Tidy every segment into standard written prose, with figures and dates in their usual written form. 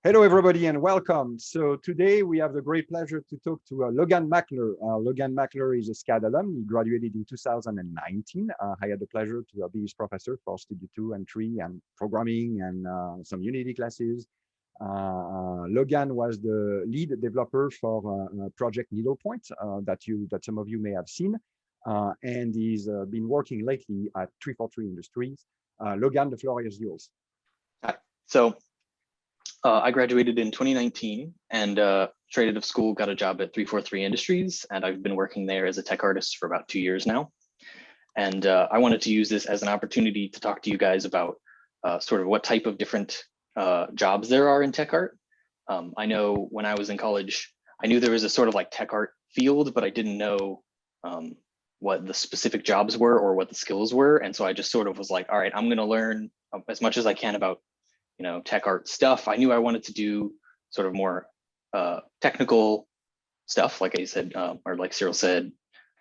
Hello, everybody, and welcome. So today we have the great pleasure to talk to Logan McClure. Logan McClure is a SCAD alum. He graduated in 2019. I had the pleasure to be his professor for Studio 2 and 3 and programming and some Unity classes. Logan was the lead developer for Project Needlepoint that some of you may have seen, and he's been working lately at 343 Industries. Logan, the floor is yours. Hi. So I graduated in 2019 and straight out of school got a job at 343 Industries, and I've been working there as a tech artist for about 2 years now. And I wanted to use this as an opportunity to talk to you guys about sort of what type of different jobs there are in tech art. I know when I was in college, I knew there was a sort of like tech art field, but I didn't know what the specific jobs were or what the skills were. And so I just sort of was like, all right, I'm going to learn as much as I can about tech art stuff. I knew I wanted to do sort of more technical stuff. Like I said, or like Cyril said,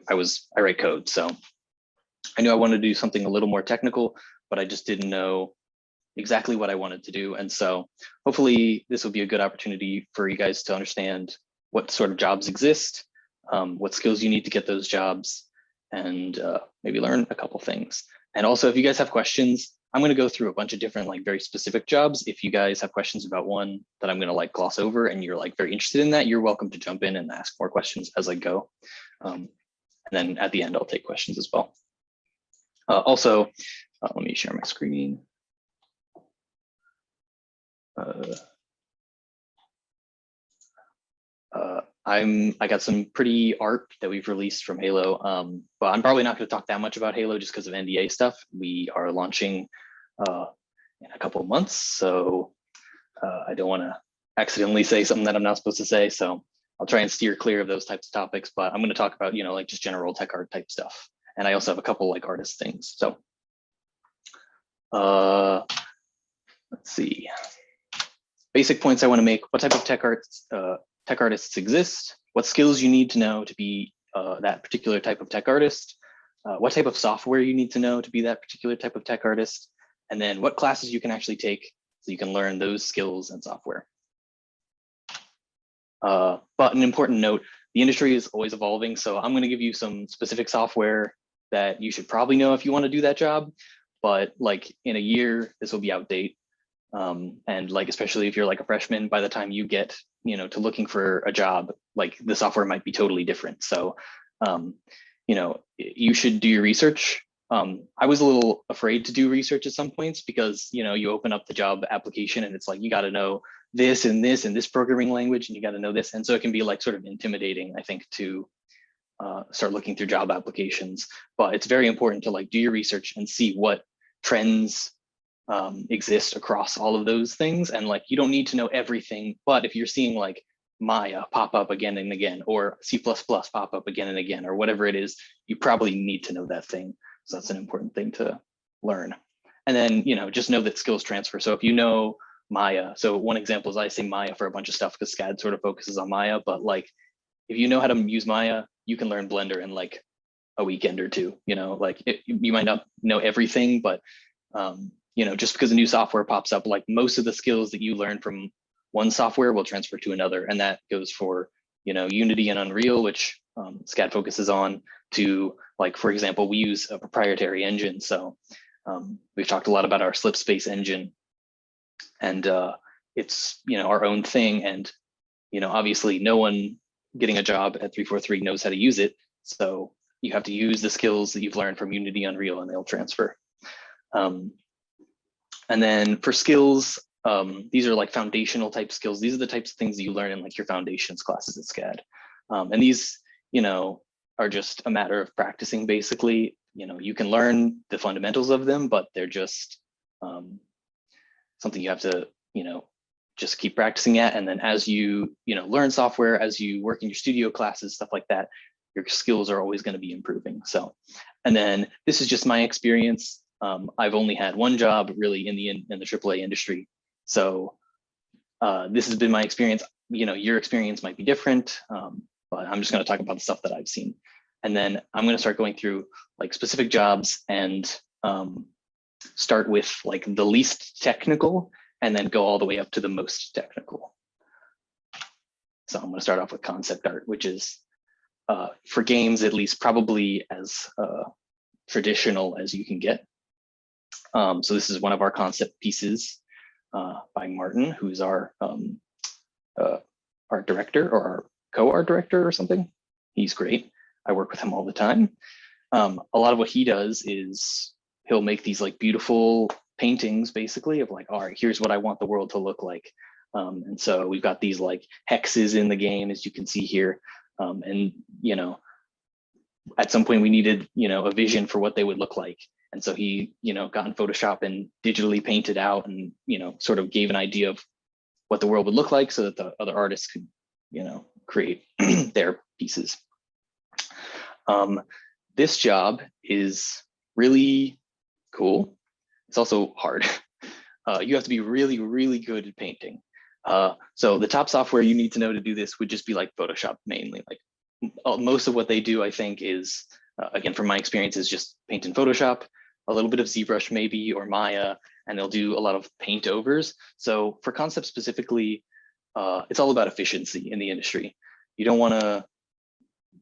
I write code. So I knew I wanted to do something a little more technical, but I just didn't know exactly what I wanted to do. And so hopefully this will be a good opportunity for you guys to understand what sort of jobs exist, what skills you need to get those jobs, and maybe learn a couple things. And also, if you guys have questions, I'm going to go through a bunch of different like very specific jobs. If you guys have questions about one that I'm going to like gloss over and you're like very interested in that, you're welcome to jump in and ask more questions as I go. And then at the end, I'll take questions as well. Also, let me share my screen. I got some pretty art that we've released from Halo, but I'm probably not going to talk that much about Halo just because of NDA stuff. We are launching in a couple of months, so I don't want to accidentally say something that I'm not supposed to say. So I'll try and steer clear of those types of topics. But I'm going to talk about like just general tech art type stuff, and I also have a couple like artist things. So let's see. Basic points I want to make: what type of tech artists exist, what skills you need to know to be that particular type of tech artist, what type of software you need to know to be that particular type of tech artist, and then what classes you can actually take so you can learn those skills and software. But an important note, the industry is always evolving, so I'm going to give you some specific software that you should probably know if you want to do that job, but like in a year, this will be outdated. And like, especially if you're like a freshman, by the time you get, to looking for a job, like the software might be totally different. So, you should do your research. I was a little afraid to do research at some points because, you open up the job application and it's like, you got to know this and this and this programming language, and you got to know this. And so it can be like sort of intimidating, I think, to start looking through job applications. But it's very important to like do your research and see what trends exist across all of those things. And like, you don't need to know everything, but if you're seeing like Maya pop up again and again, or C++ pop up again and again, or whatever it is, you probably need to know that thing. So that's an important thing to learn. And then, just know that skills transfer. So if you know Maya, so one example is I say Maya for a bunch of stuff because SCAD sort of focuses on Maya, but like, if you know how to use Maya, you can learn Blender in like a weekend or two, like you might not know everything, but just because a new software pops up, like most of the skills that you learn from one software will transfer to another. And that goes for, Unity and Unreal, which SCAD focuses on, to like, for example, we use a proprietary engine. So we've talked a lot about our slip space engine, and it's, our own thing. And, obviously no one getting a job at 343 knows how to use it. So you have to use the skills that you've learned from Unity, Unreal, and they'll transfer. And then for skills, these are like foundational type skills. These are the types of things that you learn in like your foundations classes at SCAD. And these, are just a matter of practicing basically. You can learn the fundamentals of them, but they're just something you have to, just keep practicing at. And then as you, learn software, as you work in your studio classes, stuff like that, your skills are always going to be improving. So, and then this is just my experience. I've only had one job really in the AAA industry. So this has been my experience. Your experience might be different, but I'm just going to talk about the stuff that I've seen. And then I'm going to start going through like specific jobs and start with like the least technical and then go all the way up to the most technical. So I'm going to start off with concept art, which is for games, at least, probably as traditional as you can get. So this is one of our concept pieces by Martin, who's our art director, or our co-art director or something. He's great. I work with him all the time. A lot of what he does is he'll make these like beautiful paintings, basically, of like, all right, here's what I want the world to look like. And so we've got these like hexes in the game, as you can see here. And, you know, at some point we needed, you know, a vision for what they would look like. And so he, you know, got in Photoshop and digitally painted out and, you know, sort of gave an idea of what the world would look like so that the other artists could, you know, create their pieces. This job is really cool. It's also hard. You have to be really, really good at painting. So the top software you need to know to do this would just be like Photoshop mainly. Like most of what they do, I think, is, again, from my experience, is just paint in Photoshop, a little bit of ZBrush maybe, or Maya, and they'll do a lot of paint overs. So for concept specifically, it's all about efficiency in the industry. You don't want to,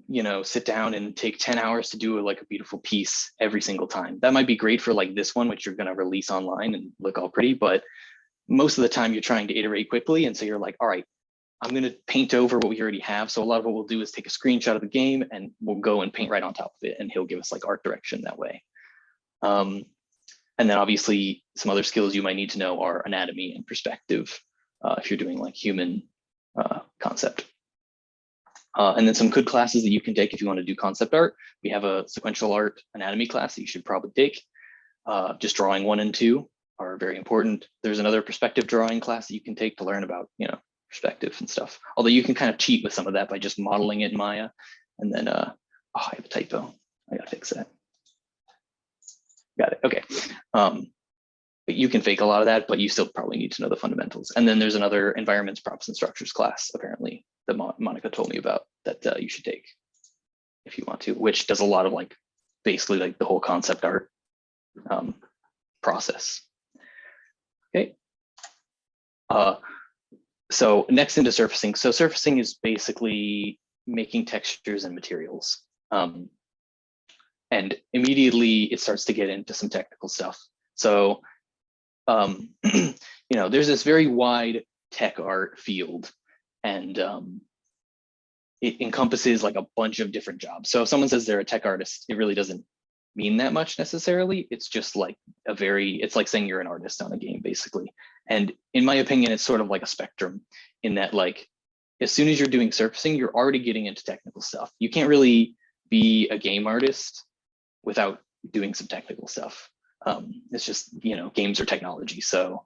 you know, sit down and take 10 hours to do like a beautiful piece every single time. That might be great for like this one, which you're going to release online and look all pretty, but most of the time you're trying to iterate quickly. And so you're like, all right, I'm going to paint over what we already have. So a lot of what we'll do is take a screenshot of the game and we'll go and paint right on top of it. And he'll give us like art direction that way. And then obviously some other skills you might need to know are anatomy and perspective, if you're doing like human concept. And then some good classes that you can take if you want to do concept art. We have a sequential art anatomy class that you should probably take. Just drawing 1 and 2 are very important. There's another perspective drawing class that you can take to learn about, you know, perspective and stuff. Although you can kind of cheat with some of that by just modeling it in Maya. And then, oh, I have a typo. I gotta fix that. Got it, okay. But you can fake a lot of that, but you still probably need to know the fundamentals. And then there's another environments, props, and structures class, apparently, that Monica told me about that you should take if you want to, which does a lot of like, basically like the whole concept art process. Okay. So next into surfacing. So surfacing is basically making textures and materials. And immediately it starts to get into some technical stuff. So, you know, there's this very wide tech art field, and it encompasses like a bunch of different jobs. So if someone says they're a tech artist, it really doesn't mean that much necessarily. It's just like it's like saying you're an artist on a game, basically. And in my opinion, it's sort of like a spectrum, in that like, as soon as you're doing surfacing, you're already getting into technical stuff. You can't really be a game artist without doing some technical stuff. It's just, you know, games are technology. So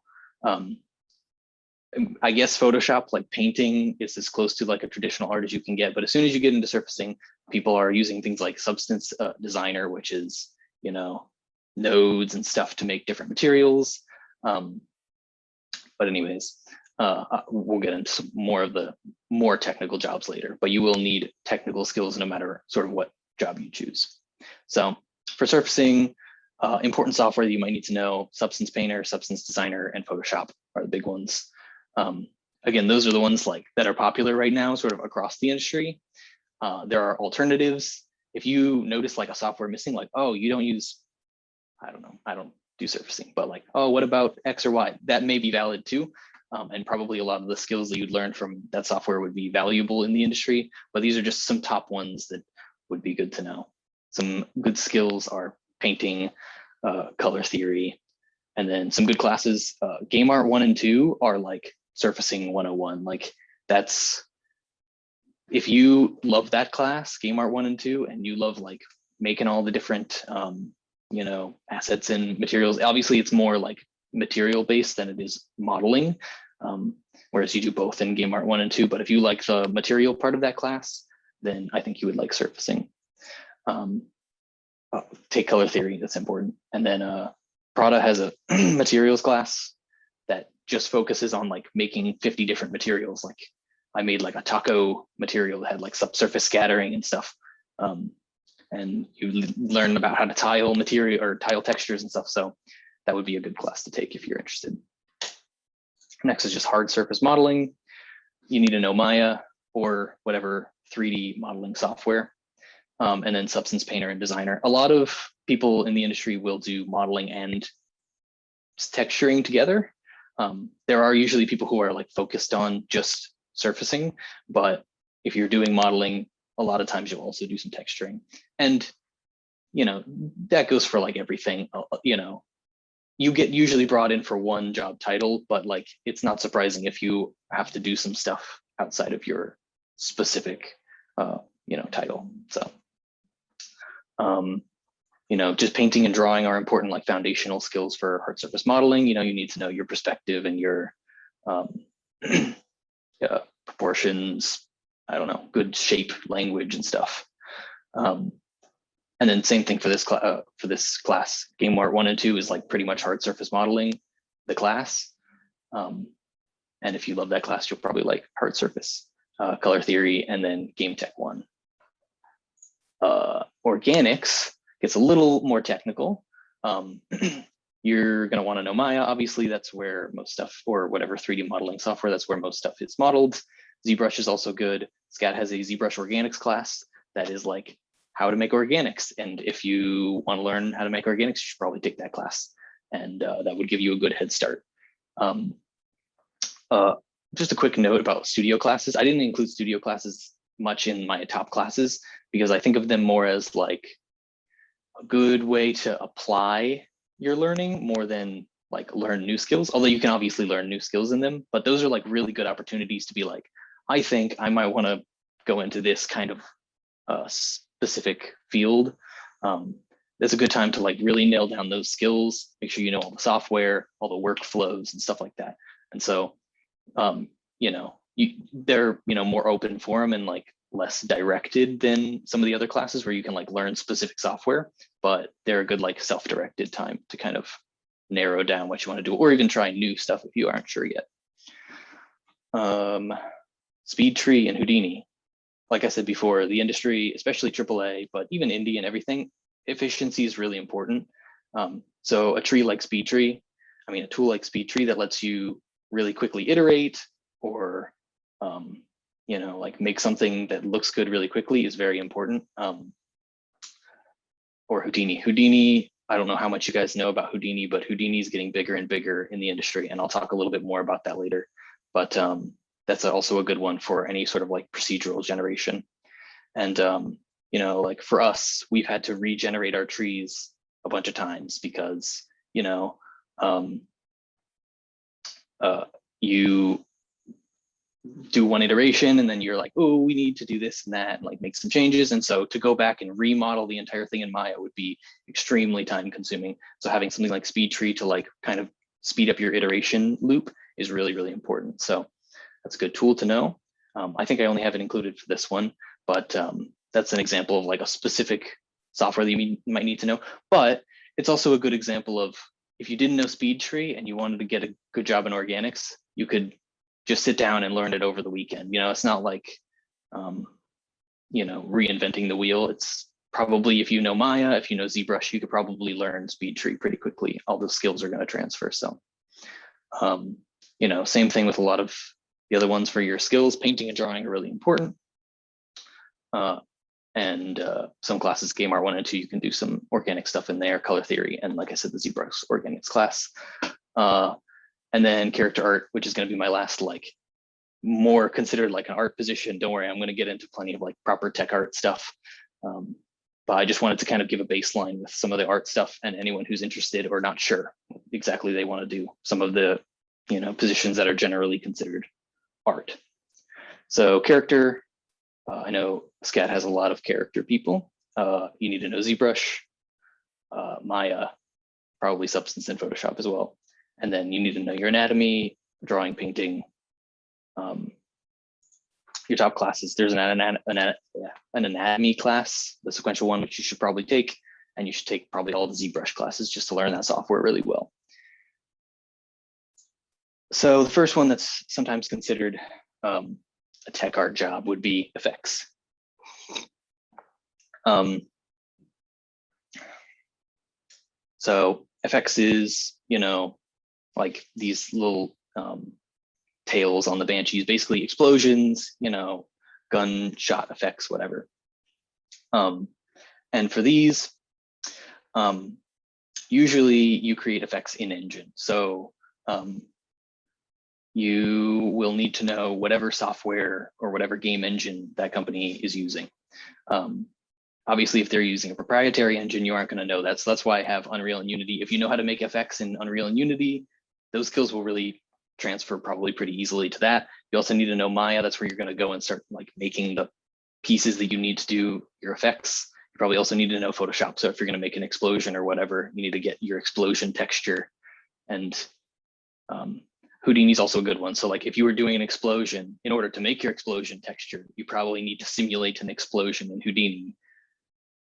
I guess Photoshop, like painting, is as close to like a traditional art as you can get. But as soon as you get into surfacing, people are using things like Substance Designer, which is, you know, nodes and stuff to make different materials. But anyways, we'll get into some more of the more technical jobs later, but you will need technical skills no matter sort of what job you choose. So for surfacing, important software that you might need to know: Substance Painter, Substance Designer, and Photoshop are the big ones. Again, those are the ones like that are popular right now, sort of across the industry. There are alternatives. If you notice like a software missing, like, oh, you don't use, I don't know, I don't do surfacing, but like, oh, what about X or Y? That may be valid too. And probably a lot of the skills that you'd learn from that software would be valuable in the industry, but these are just some top ones that would be good to know. Some good skills are painting, color theory, and then some good classes. Game Art 1 and 2 are like surfacing 101. Like that's, if you love that class, Game Art 1 and 2, and you love like making all the different, you know, assets and materials, obviously it's more like material based than it is modeling. Whereas you do both in Game Art 1 and 2. But if you like the material part of that class, then I think you would like surfacing. Take color theory, that's important. And then Prada has a materials class that just focuses on like making 50 different materials. Like I made like a taco material that had like subsurface scattering and stuff. And you learn about how to tile material or tile textures and stuff. So that would be a good class to take if you're interested. Next is just hard surface modeling. You need to know Maya or whatever 3D modeling software. And then Substance Painter and Designer. A lot of people in the industry will do modeling and texturing together. There are usually people who are like focused on just surfacing, but if you're doing modeling, a lot of times you'll also do some texturing. And, that goes for like everything, you get usually brought in for one job title, but like, it's not surprising if you have to do some stuff outside of your specific, title. So, just painting and drawing are important, like foundational skills for hard surface modeling. You need to know your perspective and your proportions, I don't know, good shape, language and stuff. And then same thing for this class. Game Art 1 and 2 is like pretty much hard surface modeling, the class. And if you love that class, you'll probably like hard surface, color theory, and then Game Tech 1. Organics gets a little more technical. You're going to want to know Maya. Obviously, that's where most stuff, or whatever 3D modeling software, that's where most stuff is modeled. ZBrush is also good. SCAD has a ZBrush Organics class that is like how to make organics. And if you want to learn how to make organics, you should probably take that class. And that would give you a good head start. Just a quick note about studio classes. I didn't include studio classes much in my top classes because I think of them more as like a good way to apply your learning more than like learn new skills, although you can obviously learn new skills in them, but those are like really good opportunities to be like, I think I might want to go into this kind of specific field. That's a good time to like really nail down those skills, make sure you know all the software, all the workflows and stuff like that. And so, they're, more open for them and like less directed than some of the other classes where you can like learn specific software, but they're a good like self-directed time to kind of narrow down what you want to do, or even try new stuff if you aren't sure yet. SpeedTree and Houdini. Like I said before, the industry, especially AAA, but even indie and everything, efficiency is really important. So a tool like SpeedTree that lets you really quickly iterate or like make something that looks good really quickly is very important. Or Houdini, I don't know how much you guys know about Houdini, but Houdini is getting bigger and bigger in the industry, and I'll talk a little bit more about that later. But that's also a good one for any sort of like procedural generation. And like for us, we've had to regenerate our trees a bunch of times because you do one iteration and then you're like, oh, we need to do this and that, and like make some changes. And so to go back and remodel the entire thing in Maya would be extremely time consuming. So having something like SpeedTree to like kind of speed up your iteration loop is really, really important. So that's a good tool to know. I think I only have it included for this one, but that's an example of like a specific software that you might need to know. But it's also a good example of if you didn't know SpeedTree and you wanted to get a good job in organics, you could just sit down and learn it over the weekend. It's not like, reinventing the wheel. It's probably, if you know Maya, if you know ZBrush, you could probably learn SpeedTree pretty quickly. All those skills are going to transfer. So, same thing with a lot of the other ones for your skills. Painting and drawing are really important. And some classes, Game Art 1 and 2, you can do some organic stuff in there, color theory, and like I said, the ZBrush Organics class. And then character art, which is going to be my last, like, more considered like an art position. Don't worry, I'm going to get into plenty of like proper tech art stuff. But I just wanted to kind of give a baseline with some of the art stuff, and anyone who's interested or not sure exactly they want to do some of the, positions that are generally considered art. So character, I know SCAD has a lot of character people. You need to know ZBrush, Maya, probably Substance and Photoshop as well. And then you need to know your anatomy, drawing, painting, your top classes. There's an anatomy class, the sequential one, which you should probably take, and you should take probably all the ZBrush classes just to learn that software really well. So the first one that's sometimes considered a tech art job would be effects. So effects is, like these little tails on the Banshees, basically explosions, you know, gunshot effects, whatever. And for these, usually you create effects in engine. So you will need to know whatever software or whatever game engine that company is using. Obviously, if they're using a proprietary engine, you aren't going to know that. So that's why I have Unreal and Unity. If you know how to make effects in Unreal and Unity, those skills will really transfer probably pretty easily to that. You also need to know Maya. That's where you're going to go and start like making the pieces that you need to do your effects. You probably also need to know Photoshop. So if you're going to make an explosion or whatever, you need to get your explosion texture. And Houdini is also a good one. So like if you were doing an explosion, in order to make your explosion texture, you probably need to simulate an explosion in Houdini,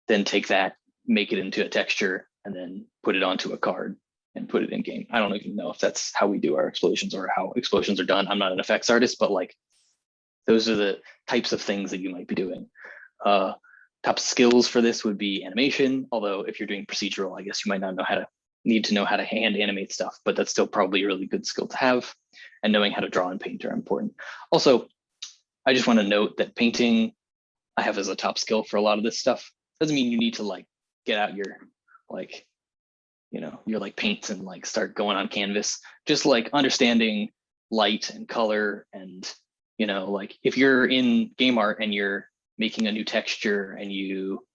then take that, make it into a texture, and then put it onto a card and put it in game. I don't even know if that's how we do our explosions or how explosions are done. I'm not an effects artist, but like those are the types of things that you might be doing. Top skills for this would be animation, although if you're doing procedural, I guess you might not need to know how to hand animate stuff, but that's still probably a really good skill to have. And knowing how to draw and paint are important. Also, I just want to note that painting I have as a top skill for a lot of this stuff. Doesn't mean you need to like get out your like, you know, your like paints and like start going on canvas. Just like understanding light and color, and you know, like if you're in game art and you're making a new texture and you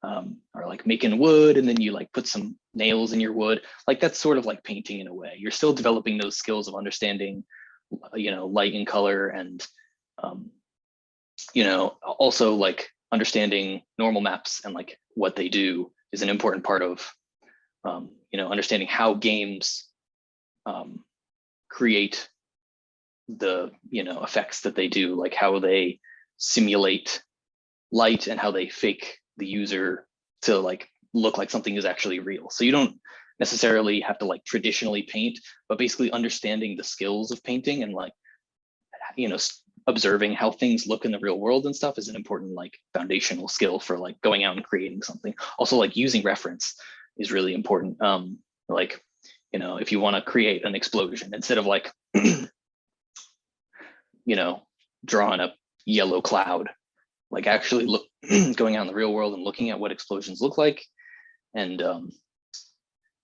are like making wood and then you like put some nails in your wood, like that's sort of like painting in a way. You're still developing those skills of understanding, you know, light and color, and you know, also like understanding normal maps and like what they do is an important part of you know, understanding how games create the, you know, effects that they do, like how they simulate light and how they fake the user to like look like something is actually real. So you don't necessarily have to like traditionally paint, but basically understanding the skills of painting and like, you know, observing how things look in the real world and stuff is an important like foundational skill for like going out and creating something. Also like using reference is really important. Like, you know, if you want to create an explosion, instead of like, you know, drawing a yellow cloud, like actually look going out in the real world and looking at what explosions look like, and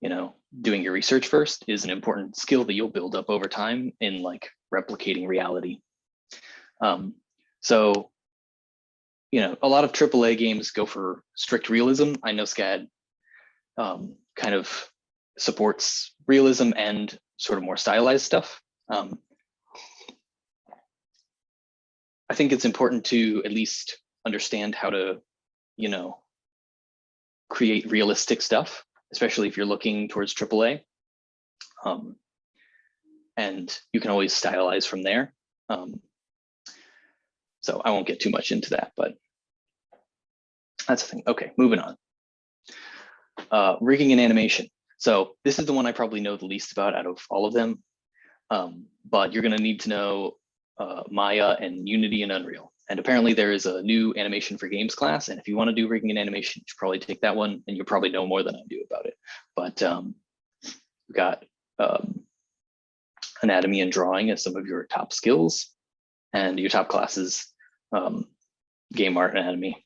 you know, doing your research first is an important skill that you'll build up over time in like replicating reality. So, you know, a lot of AAA games go for strict realism. I know SCAD kind of supports realism and sort of more stylized stuff. I think it's important to at least understand how to, you know, create realistic stuff, especially if you're looking towards AAA. And you can always stylize from there. So I won't get too much into that, but that's the thing. Okay, moving on. Rigging and animation. So this is the one I probably know the least about out of all of them, but you're gonna need to know Maya and Unity and Unreal. And apparently there is a new animation for games class. And if you wanna do rigging and animation, you should probably take that one, and you'll probably know more than I do about it. But we've got anatomy and drawing as some of your top skills, and your top classes, game art, anatomy.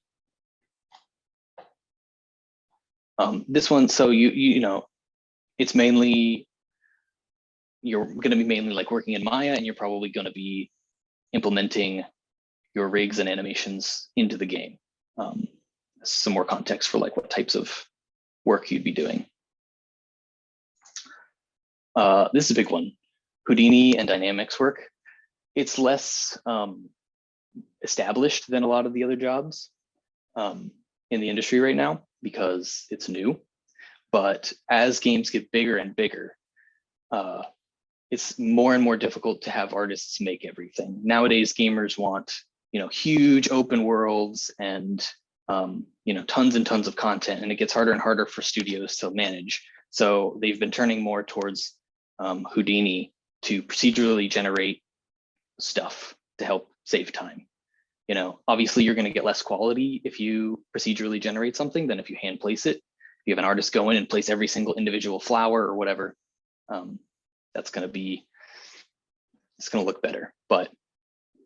This one, so you know, it's mainly, you're going to be mainly like working in Maya, and you're probably going to be implementing your rigs and animations into the game. Some more context for like what types of work you'd be doing. This is a big one, Houdini and dynamics work. It's less established than a lot of the other jobs in the industry right now because it's new. But as games get bigger and bigger, it's more and more difficult to have artists make everything. Nowadays, gamers want, you know, huge open worlds and you know, tons and tons of content, and it gets harder and harder for studios to manage. So they've been turning more towards Houdini to procedurally generate stuff to help save time. You know, obviously you're going to get less quality if you procedurally generate something than if you hand place it. If you have an artist go in and place every single individual flower or whatever, that's going to be it's going to look better. But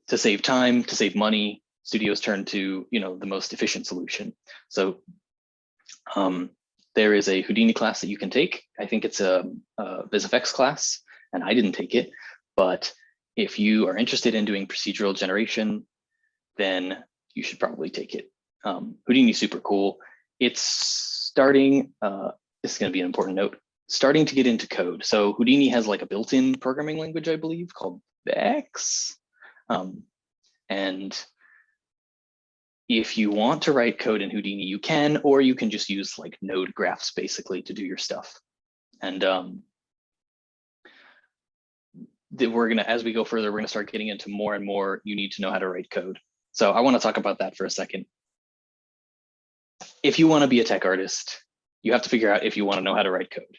to save time, to save money, studios turn to, the most efficient solution. So there is a Houdini class that you can take. I think it's a VisFX class, and I didn't take it. But if you are interested in doing procedural generation, then you should probably take it. Houdini's super cool. It's starting, this is going to be an important note, starting to get into code. So Houdini has like a built-in programming language, I believe, called Vex. And if you want to write code in Houdini, you can, or you can just use like node graphs basically to do your stuff. And we're gonna, as we go further, we're gonna start getting into more and more, you need to know how to write code. So I wanna talk about that for a second. If you wanna be a tech artist, you have to figure out if you wanna know how to write code.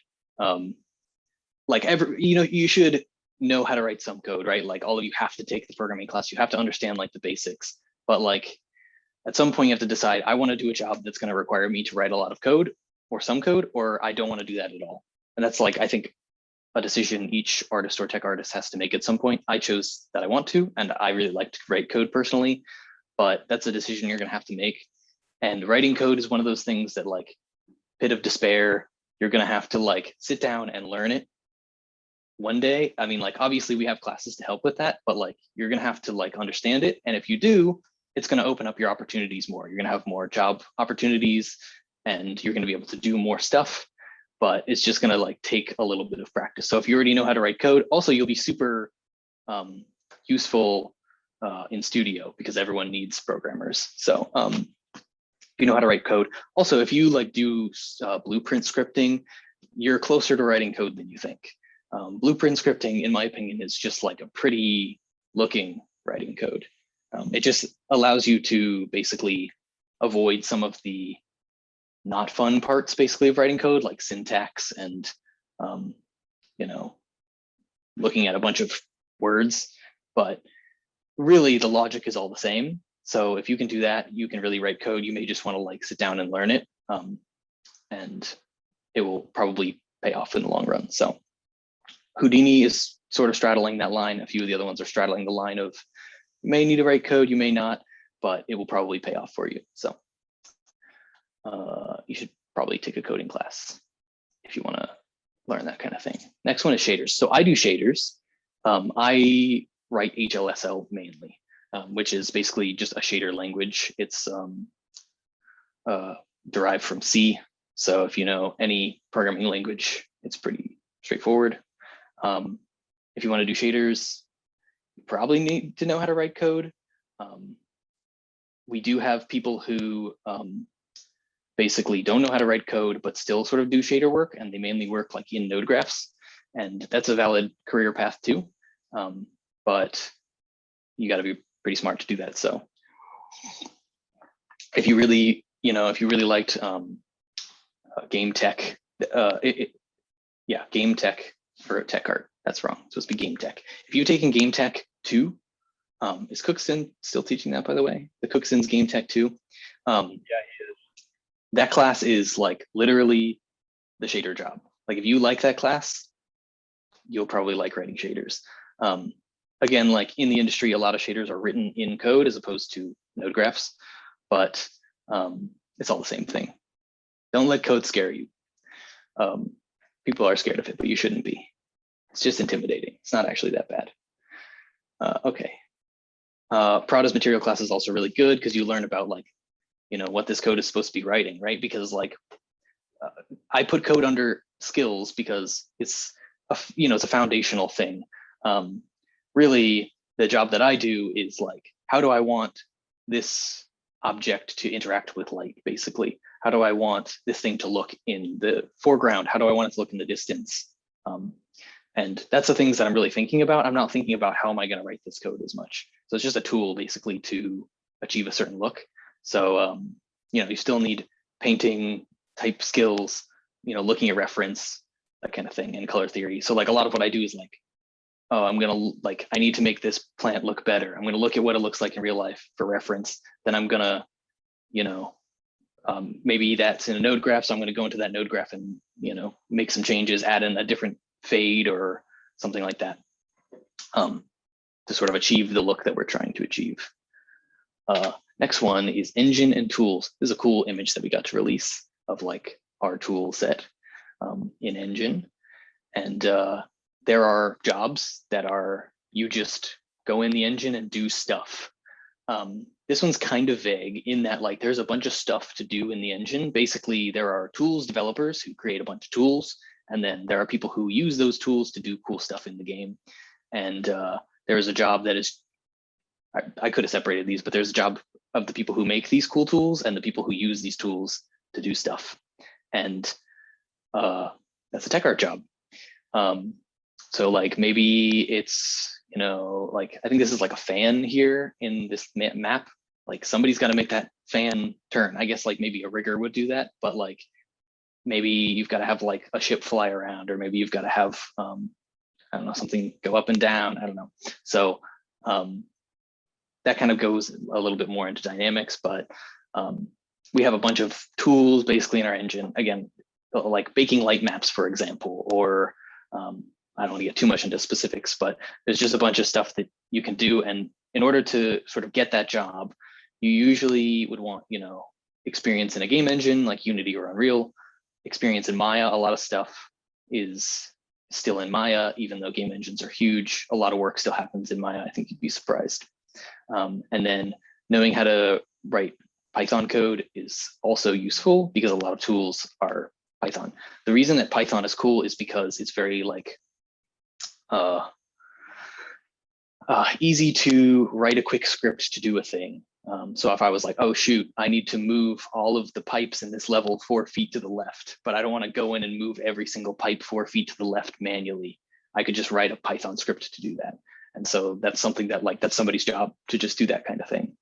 You should know how to write some code, right? Like all of you have to take the programming class, you have to understand like the basics, but like at some point you have to decide, I wanna do a job that's gonna require me to write a lot of code or some code, or I don't wanna do that at all. And that's like, I think, a decision each artist or tech artist has to make at some point. I chose that I want to, and I really like to write code personally, but that's a decision you're gonna have to make. And writing code is one of those things that like pit of despair, you're gonna have to like sit down and learn it one day. I mean, like obviously we have classes to help with that, but like you're gonna have to like understand it. And if you do, it's gonna open up your opportunities more. You're gonna have more job opportunities and you're gonna be able to do more stuff, but it's just gonna like take a little bit of practice. So if you already know how to write code, also you'll be super useful in studio because everyone needs programmers. So if you know how to write code, also if you like do blueprint scripting, you're closer to writing code than you think. Blueprint scripting, in my opinion, is just like a pretty looking writing code. It just allows you to basically avoid some of the not fun parts basically of writing code, like syntax and looking at a bunch of words, but really the logic is all the same. So if you can do that, you can really write code. You may just want to like sit down and learn it, and it will probably pay off in the long run. So Houdini is sort of straddling that line. A few of the other ones are straddling the line of you may need to write code, you may not, but it will probably pay off for you. So you should probably take a coding class if you want to learn that kind of thing. Next one is shaders. So I do shaders. I write HLSL mainly, which is basically just a shader language. It's derived from C. So if you know any programming language, it's pretty straightforward. If you want to do shaders, you probably need to know how to write code. We do have people who basically don't know how to write code, but still sort of do shader work, and they mainly work like in node graphs, and that's a valid career path too. But you got to be pretty smart to do that. So if you really, liked game tech, game tech for tech art, that's wrong. It's supposed to be game tech. If you're taking game tech 2, is Cookson still teaching that, by the way? The Cookson's game tech 2. Yeah, he is. That class is like literally the shader job. Like if you like that class, you'll probably like writing shaders. Again, like in the industry, a lot of shaders are written in code as opposed to node graphs, but it's all the same thing. Don't let code scare you. People are scared of it, but you shouldn't be. It's just intimidating. It's not actually that bad. Okay. Prada's material class is also really good because you learn about like, what this code is supposed to be writing, right? Because like, I put code under skills because it's a foundational thing. Really, the job that I do is like, how do I want this object to interact with light, basically? How do I want this thing to look in the foreground? How do I want it to look in the distance? And that's the things that I'm really thinking about. I'm not thinking about how am I going to write this code as much. So it's just a tool basically to achieve a certain look. So, you still need painting type skills, looking at reference, that kind of thing, and color theory. So like a lot of what I do is like, oh, I need to make this plant look better. I'm going to look at what it looks like in real life for reference. Then I'm going to, maybe that's in a node graph. So I'm going to go into that node graph and, make some changes, add in a different fade or something like that. to sort of achieve the look that we're trying to achieve. Next one is engine and tools. This is a cool image that we got to release of like our tool set in engine. And there are jobs that are, you just go in the engine and do stuff. This one's kind of vague in that like there's a bunch of stuff to do in the engine. Basically, there are tools developers who create a bunch of tools, and then there are people who use those tools to do cool stuff in the game. And there is a job that is, I could have separated these, but there's a job of the people who make these cool tools and the people who use these tools to do stuff. And that's a tech art job. So like maybe it's, you know, like I think this is like a fan here in this map. Like somebody's got to make that fan turn. I guess like maybe a rigger would do that, but like maybe you've got to have like a ship fly around, or maybe you've got to have I don't know, something go up and down. I don't know. So that kind of goes a little bit more into dynamics, but we have a bunch of tools basically in our engine. Again, like baking light maps, for example, or I don't want to get too much into specifics, but there's just a bunch of stuff that you can do. And in order to sort of get that job, you usually would want, you know, experience in a game engine like Unity or Unreal, experience in Maya. A lot of stuff is still in Maya, even though game engines are huge. A lot of work still happens in Maya. I think you'd be surprised. And then knowing how to write Python code is also useful because a lot of tools are Python. The reason that Python is cool is because it's very like easy to write a quick script to do a thing. So if I was like, oh shoot, I need to move all of the pipes in this level 4 feet to the left, but I don't want to go in and move every single pipe 4 feet to the left manually. I could just write a Python script to do that. And so that's something that like, that's somebody's job to just do that kind of thing.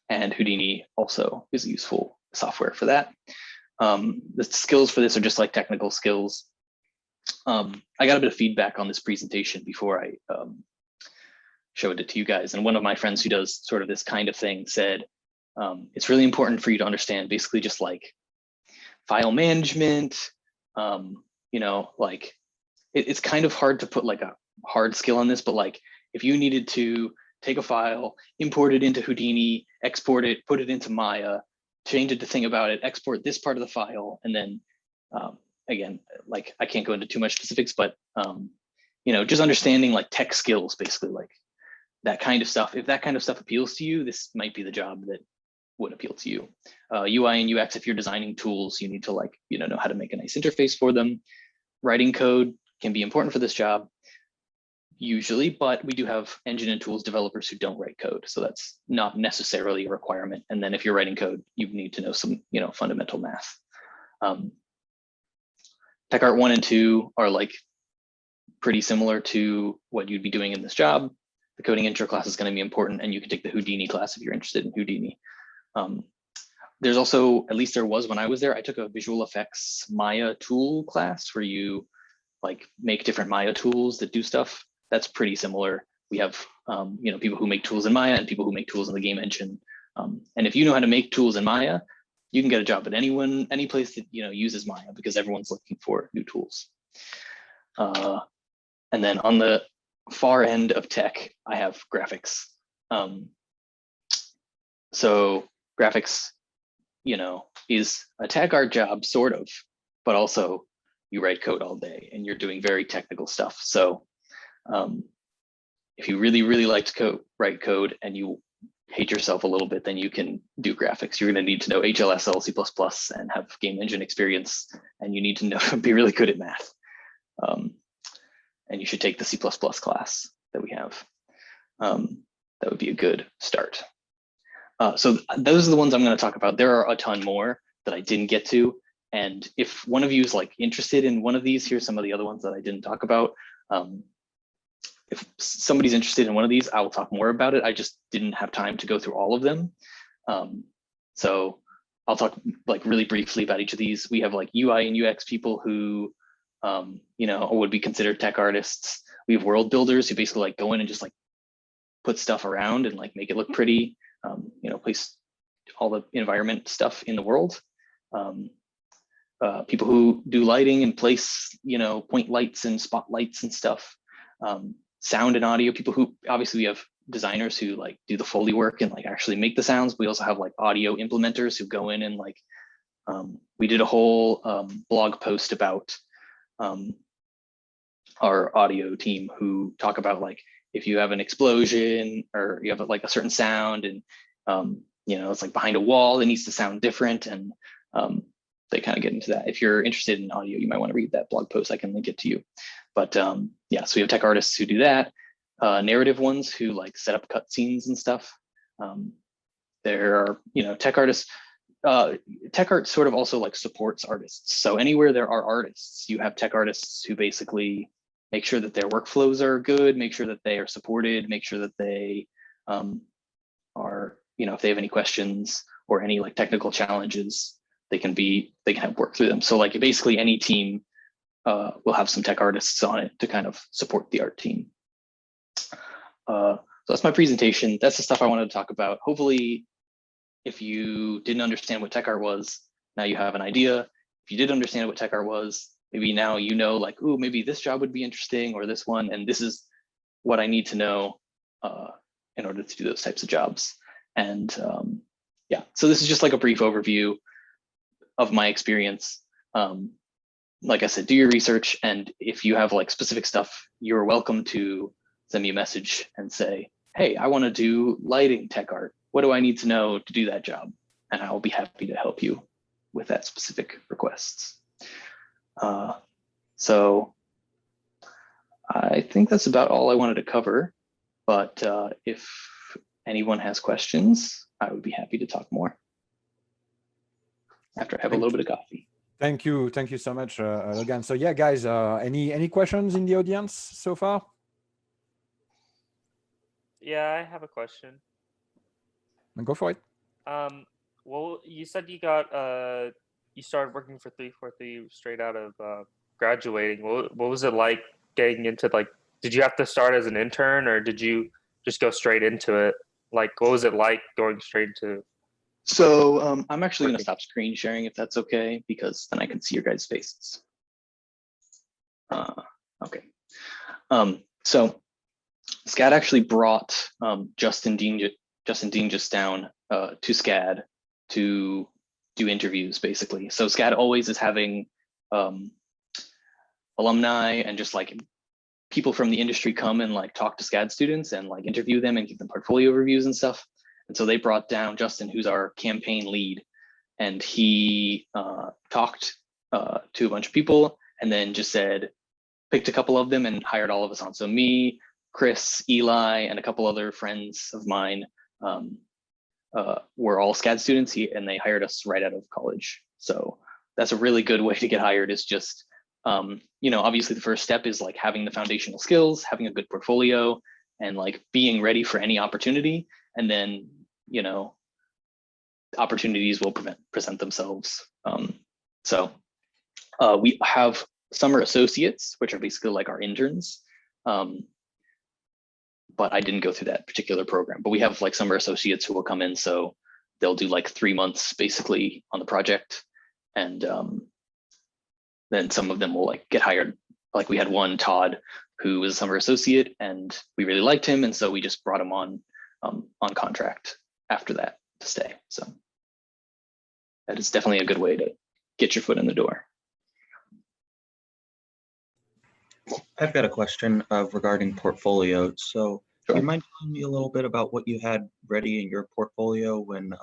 And Houdini also is useful software for that. The skills for this are just like technical skills. I got a bit of feedback on this presentation before I showed it to you guys. And one of my friends who does sort of this kind of thing said, it's really important for you to understand basically just like file management, you know, like it's kind of hard to put like a hard skill on this, but like if you needed to take a file, import it into Houdini, export it, put it into Maya, change it to thing about it, export this part of the file, and then again, like I can't go into too much specifics, but you know, just understanding like tech skills, basically like that kind of stuff. If that kind of stuff appeals to you, this might be the job that would appeal to you. UI and UX, if you're designing tools, you need to like, you know how to make a nice interface for them. Writing code can be important for this job usually, but we do have engine and tools developers who don't write code. So that's not necessarily a requirement. And then if you're writing code, you need to know some, you know, fundamental math. Tech Art 1 and 2 are like pretty similar to what you'd be doing in this job. The coding intro class is going to be important, and you can take the Houdini class if you're interested in Houdini. There's also, at least there was when I was there, I took a visual effects Maya tool class where you like make different Maya tools that do stuff. That's pretty similar. We have you know, people who make tools in Maya and people who make tools in the game engine. And if you know how to make tools in Maya, you can get a job at any place that, you know, uses Maya, because everyone's looking for new tools. And then on the far end of tech, I have graphics. So graphics, you know, is a tech art job sort of, but also you write code all day and you're doing very technical stuff. So if you really, really like to write code and you hate yourself a little bit, then you can do graphics. You're going to need to know HLSL, C++, and have game engine experience, and you need to know be really good at math. And you should take the C++ class that we have. That would be a good start. So those are the ones I'm going to talk about. There are a ton more that I didn't get to. And if one of you is like interested in one of these, here's some of the other ones that I didn't talk about. If somebody's interested in one of these, I will talk more about it. I just didn't have time to go through all of them. So I'll talk like really briefly about each of these. We have like UI and UX people who, you know, would be considered tech artists. We have world builders who basically like go in and just like put stuff around and like make it look pretty, you know, place all the environment stuff in the world. People who do lighting and place, you know, point lights and spotlights and stuff. sound and audio people who, obviously we have designers who like do the Foley work and like actually make the sounds. We also have like audio implementers who go in and like, we did a whole blog post about our audio team who talk about like, if you have an explosion or you have like a certain sound and you know, it's like behind a wall, it needs to sound different. And they kind of get into that. If you're interested in audio, you might want to read that blog post. I can link it to you. But yeah, so we have tech artists who do that, narrative ones who like set up cutscenes and stuff. There are, you know, tech artists. Tech art sort of also like supports artists. So anywhere there are artists, you have tech artists who basically make sure that their workflows are good, make sure that they are supported, make sure that they are, you know, if they have any questions or any like technical challenges, they can have work through them. So like basically any team will have some tech artists on it to kind of support the art team. So that's my presentation. That's the stuff I wanted to talk about. Hopefully, if you didn't understand what tech art was, now you have an idea. If you did understand what tech art was, maybe now you know like, oh, maybe this job would be interesting or this one, and this is what I need to know in order to do those types of jobs. And yeah, so this is just like a brief overview of my experience. Like I said, do your research, and if you have like specific stuff, you're welcome to send me a message and say, hey, I want to do lighting tech art. What do I need to know to do that job? And I'll be happy to help you with that specific requests. So I think that's about all I wanted to cover, but if anyone has questions, I would be happy to talk more after I have a little bit of coffee. Thank you so much, Logan. So yeah, guys, any questions in the audience so far? Yeah, I have a question. Go for it. Well, you said you got you started working for 343 straight out of graduating. What was it like getting into, like, did you have to start as an intern or did you just go straight into it? Like, what was it like going straight into? So I'm actually going to stop screen sharing if that's okay, because then I can see your guys' faces. Okay. So SCAD actually brought Justin Dean just down to SCAD to do interviews, basically. So SCAD always is having alumni and just like people from the industry come and like talk to SCAD students and like interview them and give them portfolio reviews and stuff. And so they brought down Justin, who's our campaign lead, and he talked to a bunch of people and then just picked a couple of them and hired all of us on. So me, Chris, Eli, and a couple other friends of mine were all SCAD students, and they hired us right out of college. So that's a really good way to get hired, is just, you know, obviously the first step is like having the foundational skills, having a good portfolio, and like being ready for any opportunity. And then, you know, opportunities will present themselves. So we have summer associates, which are basically like our interns. But I didn't go through that particular program, but we have like summer associates who will come in. So they'll do like 3 months basically on the project. And then some of them will like get hired. Like we had one, Todd, who was a summer associate, and we really liked him. And so we just brought him on contract after that to stay. So that is definitely a good way to get your foot in the door. I've got a question regarding portfolio. So Sure. you mind telling me a little bit about what you had ready in your portfolio when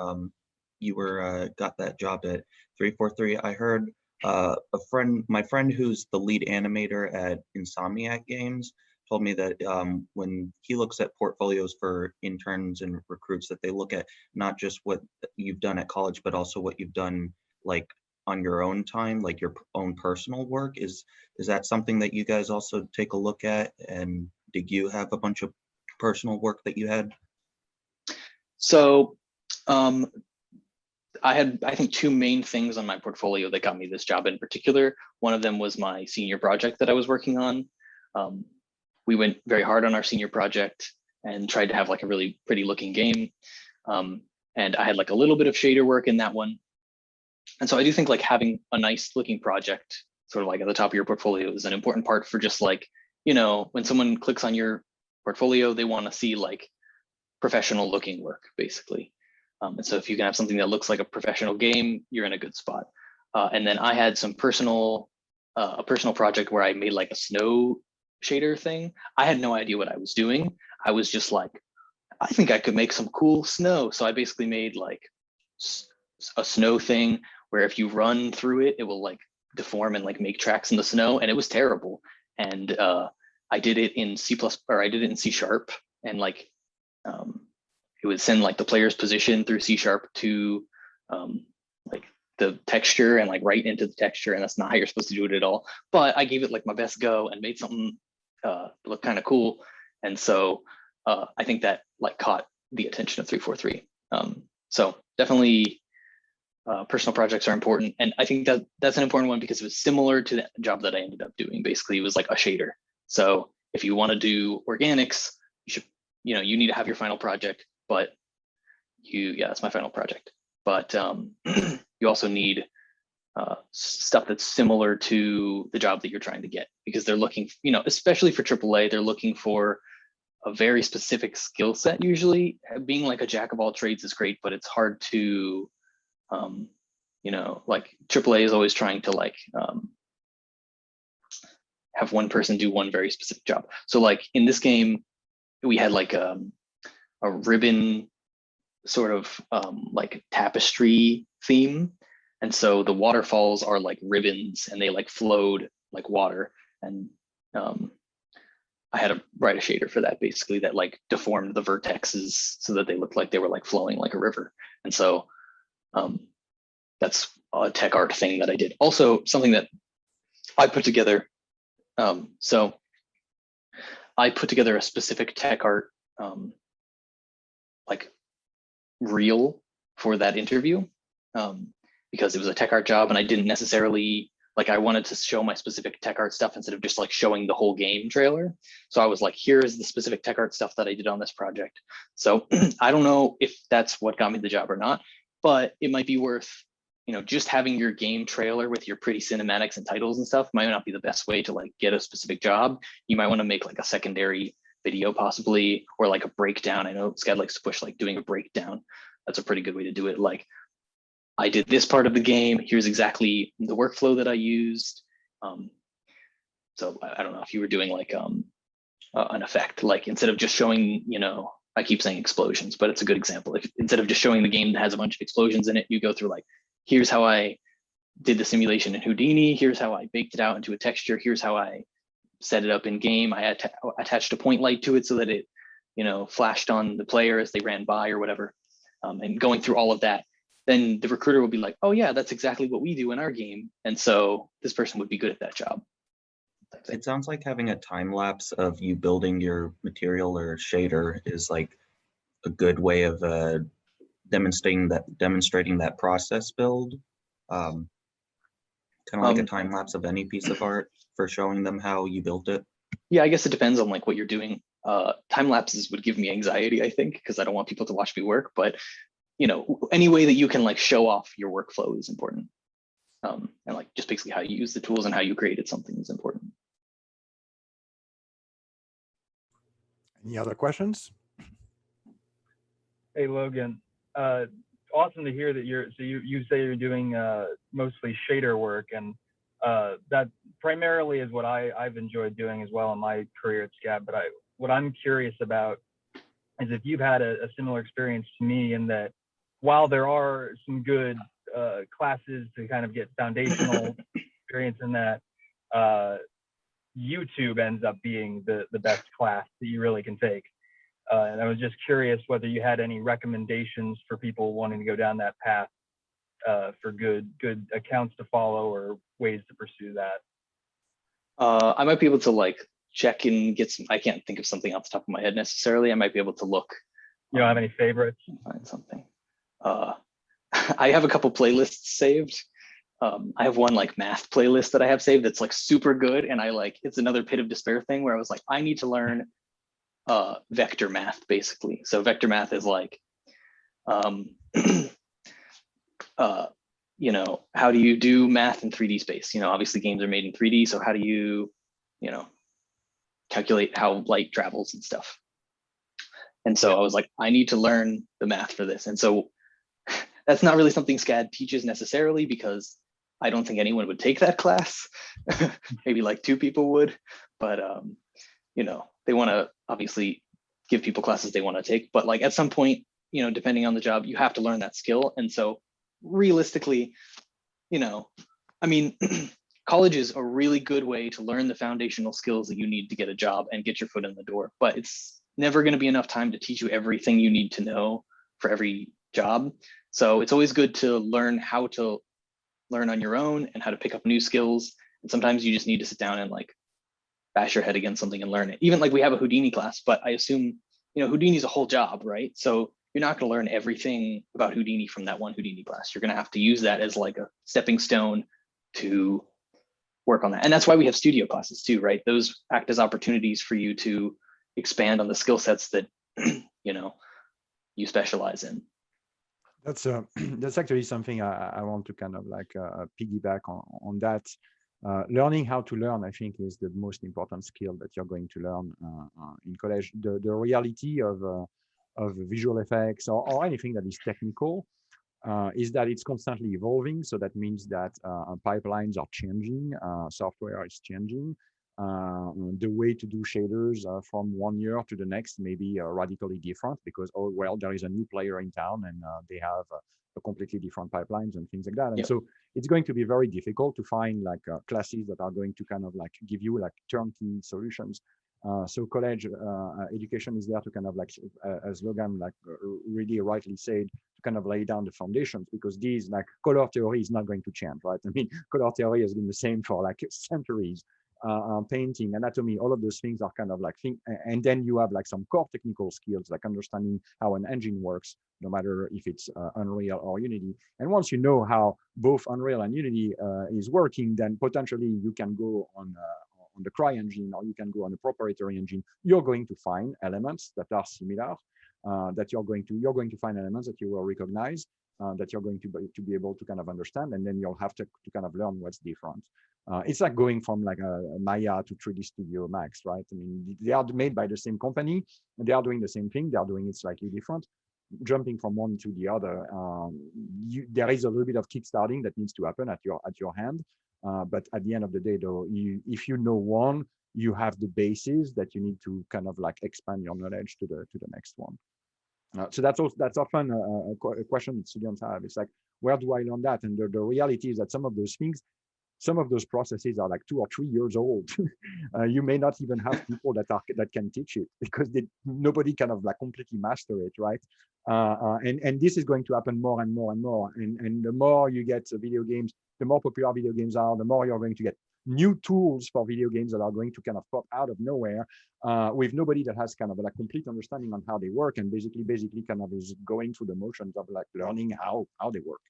you were got that job at 343? I heard my friend who's the lead animator at Insomniac Games told me that when he looks at portfolios for interns and recruits, that they look at not just what you've done at college, but also what you've done like on your own time, like your own personal work. Is that something that you guys also take a look at? And did you have a bunch of personal work that you had? So I had, I think, 2 main things on my portfolio that got me this job in particular. One of them was my senior project that I was working on. We went very hard on our senior project and tried to have like a really pretty looking game. And I had like a little bit of shader work in that one. And so I do think like having a nice looking project sort of like at the top of your portfolio is an important part for just like, you know, when someone clicks on your portfolio, they want to see like professional looking work, basically. And so if you can have something that looks like a professional game, you're in a good spot. And then I had some a personal project where I made like a snow shader thing. I had no idea what I was doing. I was just like, I think I could make some cool snow. So I basically made like a snow thing where if you run through it, it will like deform and like make tracks in the snow. And it was terrible. And I did it in C++, or I did it in C#, and like it would send like the player's position through C# to like the texture and like right into the texture, and that's not how you're supposed to do it at all. But I gave it like my best go and made something look kind of cool. And so I think that like caught the attention of 343. So definitely personal projects are important. And I think that that's an important one because it was similar to the job that I ended up doing. Basically, it was like a shader. So if you want to do organics, you should, you need to have your final project, but yeah, that's my final project. But you also need stuff that's similar to the job that you're trying to get, because they're looking, especially for AAA, they're looking for a very specific skill set. Usually being like a jack of all trades is great, but it's hard to, like AAA is always trying to like have one person do one very specific job. So like in this game, we had like a ribbon sort of like tapestry theme. And so the waterfalls are like ribbons and they like flowed like water. And I had to write a shader for that, basically, that like deformed the vertexes so that they looked like they were like flowing like a river. And so that's a tech art thing that I did. Also, something that I put together. So I put together a specific tech art like reel for that interview because it was a tech art job, and I didn't necessarily like, I wanted to show my specific tech art stuff instead of just like showing the whole game trailer. So I was like, here's the specific tech art stuff that I did on this project. So I don't know if that's what got me the job or not, but it might be worth, just having your game trailer with your pretty cinematics and titles and stuff might not be the best way to like get a specific job. You might want to make like a secondary video possibly, or like a breakdown. I know Scad likes to push like doing a breakdown. That's a pretty good way to do it. Like, I did this part of the game. Here's exactly the workflow that I used. So I don't know if you were doing like an effect, like instead of just showing, I keep saying explosions, but it's a good example. If instead of just showing the game that has a bunch of explosions in it, you go through like, here's how I did the simulation in Houdini. Here's how I baked it out into a texture. Here's how I set it up in game. I attached a point light to it so that it, flashed on the player as they ran by or whatever. And going through all of that, then the recruiter will be like, oh yeah, that's exactly what we do in our game. And so this person would be good at that job. It sounds like having a time lapse of you building your material or shader is like a good way of demonstrating that process build. Kind of like a time lapse of any piece of art for showing them how you built it. Yeah, I guess it depends on like what you're doing. Time lapses would give me anxiety, I think, because I don't want people to watch me work, but any way that you can like show off your workflow is important. And like just basically how you use the tools and how you created something is important. Any other questions? Hey, Logan. Awesome to hear that you say you're doing mostly shader work, and that primarily is what I've enjoyed doing as well in my career at SCAD. But what I'm curious about is if you've had a similar experience to me, in that while there are some good classes to kind of get foundational experience in that, YouTube ends up being the best class that you really can take. And I was just curious whether you had any recommendations for people wanting to go down that path for good accounts to follow or ways to pursue that. I might be able to like check and get some. I can't think of something off the top of my head necessarily. I might be able to look. You don't have any favorites? Find something. I have a couple playlists saved. I have one like math playlist that I have saved that's like super good, and it's another pit of despair thing where I was like, I need to learn vector math, basically. So vector math is like how do you do math in 3D space? Obviously games are made in 3D, so how do you calculate how light travels and stuff. And so I was like, I need to learn the math for this. And so that's not really something SCAD teaches necessarily, because I don't think anyone would take that class. Maybe like 2 people would, but you know, they want to obviously give people classes they want to take. But like at some point, you know, depending on the job, you have to learn that skill. And so realistically, you know, I mean, college is a really good way to learn the foundational skills that you need to get a job and get your foot in the door, but it's never going to be enough time to teach you everything you need to know for every job. So it's always good to learn how to learn on your own and how to pick up new skills. And sometimes you just need to sit down and like bash your head against something and learn it. Even like we have a Houdini class, but I assume, you know, Houdini is a whole job, right? So you're not going to learn everything about Houdini from that one Houdini class. You're going to have to use that as like a stepping stone to work on that. And that's why we have studio classes too, right? Those act as opportunities for you to expand on the skill sets that, you know, you specialize in. That's that's actually something I want to kind of like piggyback on that. Learning how to learn, I think, is the most important skill that you're going to learn in college. The reality of visual effects or anything that is technical is that it's constantly evolving. So that means that pipelines are changing, software is changing. The way to do shaders from one year to the next may be radically different because, oh, well, there is a new player in town and they have a completely different pipelines and things like that. And so it's going to be very difficult to find like classes that are going to kind of like give you like turnkey solutions. So college education is there to kind of like, as Logan like really rightly said, to kind of lay down the foundations, because these like color theory is not going to change, right? I mean, color theory has been the same for like centuries. Painting, anatomy, all of those things are kind of like and then you have like some core technical skills like understanding how an engine works, no matter if it's Unreal or Unity. And once you know how both Unreal and Unity is working, then potentially you can go on the CryEngine, or you can go on a proprietary engine. You're going to find elements that are similar, that you're going to find elements that you will recognize, that you're going to be able to kind of understand, and then you'll have to kind of learn what's different. It's like going from like a Maya to 3D Studio Max, right? I mean, they are made by the same company, and they are doing the same thing. They are doing it slightly different. Jumping from one to the other, there is a little bit of kickstarting that needs to happen at your hand. But at the end of the day, though, if you know one, you have the basis that you need to kind of like expand your knowledge to the next one. So that's often a question that students have. It's like, where do I learn that? And the reality is that some of those things, some of those processes are like 2 or 3 years old. You may not even have people that can teach it because nobody kind of like completely master it, right? And this is going to happen more and more and more. And the more you get video games, the more popular video games are, the more you're going to get new tools for video games that are going to kind of pop out of nowhere with nobody that has kind of a complete understanding on how they work, and basically kind of is going through the motions of like learning how they work.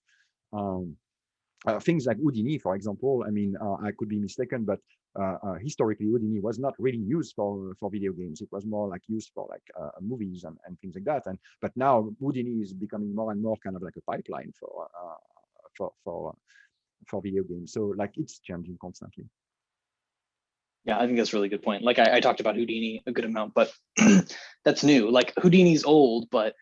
Things like Houdini, for example, I mean, I could be mistaken, but historically Houdini was not really used for video games. It was more like used for like movies and things like that. But now Houdini is becoming more and more kind of like a pipeline for video games. So like it's changing constantly. Yeah, I think that's a really good point. Like I talked about Houdini a good amount, but that's new. Like Houdini's old, but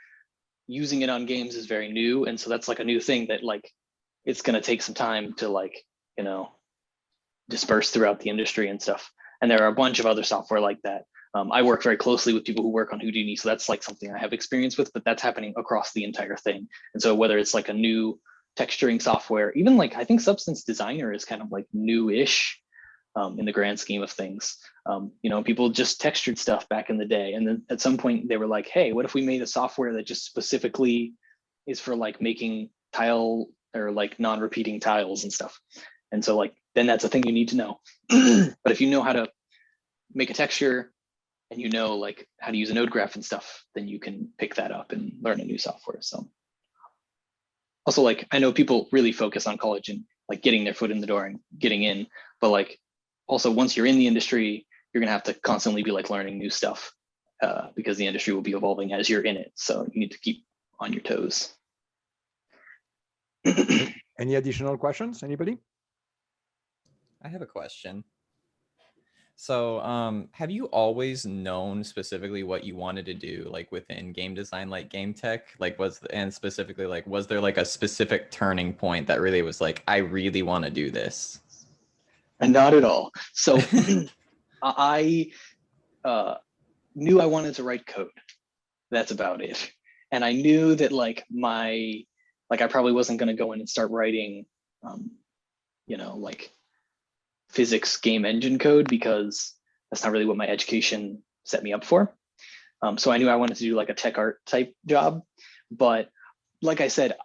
using it on games is very new. And so that's like a new thing that like, it's going to take some time to like, you know, disperse throughout the industry and stuff. And there are a bunch of other software like that. I work very closely with people who work on Houdini. So that's like something I have experience with, but that's happening across the entire thing. And so whether it's like a new texturing software, even like, I think Substance Designer is kind of like new-ish in the grand scheme of things. You know, people just textured stuff back in the day. And then at some point they were like, hey, what if we made a software that just specifically is for like making tile or like non-repeating tiles and stuff. And so like, then that's a thing you need to know. But if you know how to make a texture and you know like how to use a node graph and stuff, then you can pick that up and learn a new software. So also like, I know people really focus on college and like getting their foot in the door and getting in, but like also once you're in the industry, you're gonna have to constantly be like learning new stuff because the industry will be evolving as you're in it. So you need to keep on your toes. Any additional questions? Anybody? I have a question. So, have you always known specifically what you wanted to do, like within game design, like game tech? Like, and specifically, like, was there like a specific turning point that really was like, I really want to do this? And not at all. So I knew I wanted to write code. That's about it. And I knew that like I probably wasn't going to go in and start writing, like physics game engine code, because that's not really what my education set me up for. So I knew I wanted to do like a tech art type job. But like I said,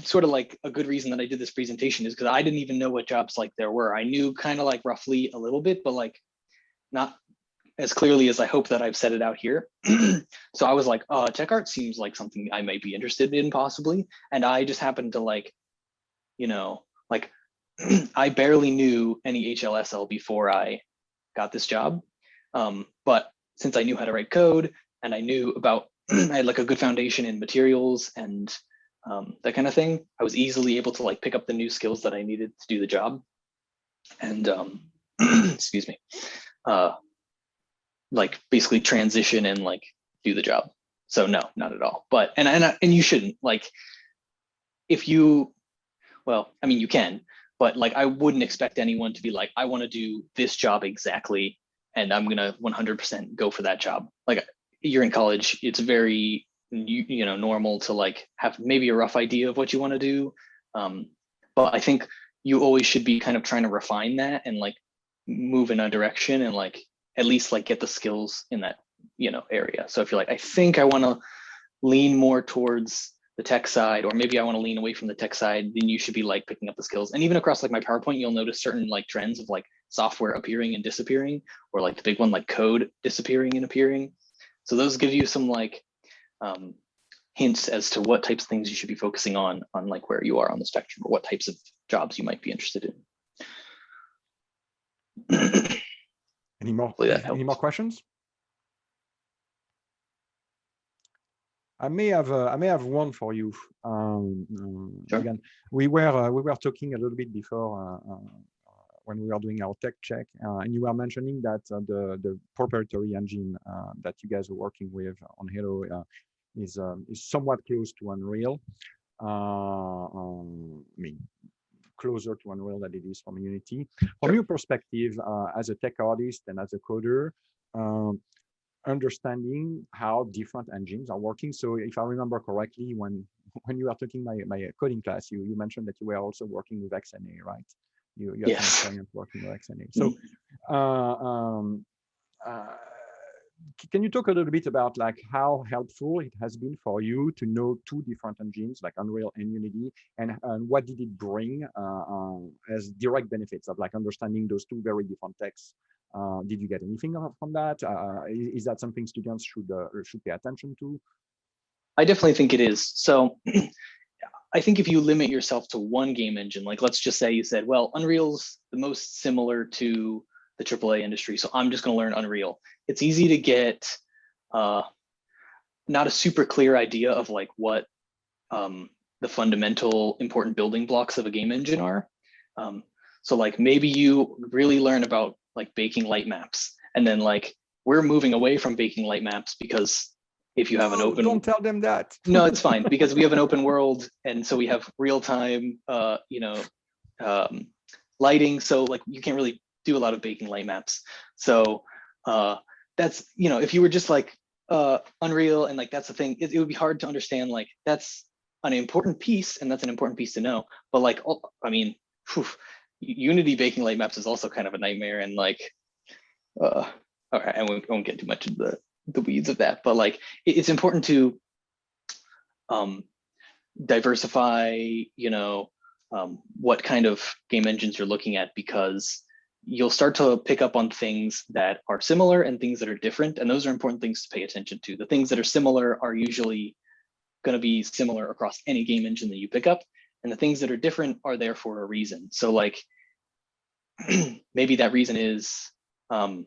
sort of like a good reason that I did this presentation is because I didn't even know what jobs like there were. I knew kind of like roughly a little bit, but like not as clearly as I hope that I've set it out here. So I was like, tech art seems like something I might be interested in possibly. And I just happened to like, I barely knew any HLSL before I got this job. But since I knew how to write code and I knew about, I had like a good foundation in materials and that kind of thing, I was easily able to like pick up the new skills that I needed to do the job. And excuse me, like basically transition and like do the job. So no, not at all. But and you shouldn't, like, if you, well, I mean you can, but like I wouldn't expect anyone to be like, I want to do this job exactly and I'm gonna 100% go for that job. Like, you're in college, it's very normal to like have maybe a rough idea of what you want to do, but I think you always should be kind of trying to refine that and like move in a direction and like at least like get the skills in that area. So if you're like, I think I want to lean more towards the tech side, or maybe I want to lean away from the tech side, then you should be like picking up the skills. And even across like my PowerPoint, you'll notice certain like trends of like software appearing and disappearing, or like the big one, like code disappearing and appearing. So those give you some like hints as to what types of things you should be focusing on like where you are on the spectrum, or what types of jobs you might be interested in. Any more questions? I may have one for you. Sure. Again, we were talking a little bit before when we were doing our tech check, and you were mentioning that the proprietary engine that you guys are working with on Halo is somewhat close to Unreal. I mean, closer to Unreal than it is from Unity. From your perspective, as a tech artist and as a coder, understanding how different engines are working. So if I remember correctly, when you were taking my coding class, you mentioned that you were also working with XNA, right? You have Yes. some experience working with XNA. So can you talk a little bit about like how helpful it has been for you to know two different engines like Unreal and Unity, and what did it bring as direct benefits of like understanding those two very different techs? Did you get anything from that? Is that something students should pay attention to? I definitely think it is. So I think if you limit yourself to one game engine, like let's just say you said, well, Unreal's the most similar to the AAA industry, so I'm just going to learn Unreal. It's easy to get not a super clear idea of like what the fundamental important building blocks of a game engine are. So like maybe you really learn about like baking light maps, and then like we're moving away from baking light maps because if you have an open, don't tell them that. No, it's fine, because we have an open world, and so we have real-time lighting, so like you can't really do a lot of baking light maps. So that's, if you were just like Unreal and like that's the thing, it would be hard to understand, like that's an important piece and that's an important piece to know, but like I mean, Unity baking light maps is also kind of a nightmare, and like okay, I won't get too much into the weeds of that, but like it's important to diversify what kind of game engines you're looking at, because you'll start to pick up on things that are similar and things that are different, and those are important things to pay attention to. The things that are similar are usually going to be similar across any game engine that you pick up, and the things that are different are there for a reason. So like maybe that reason is in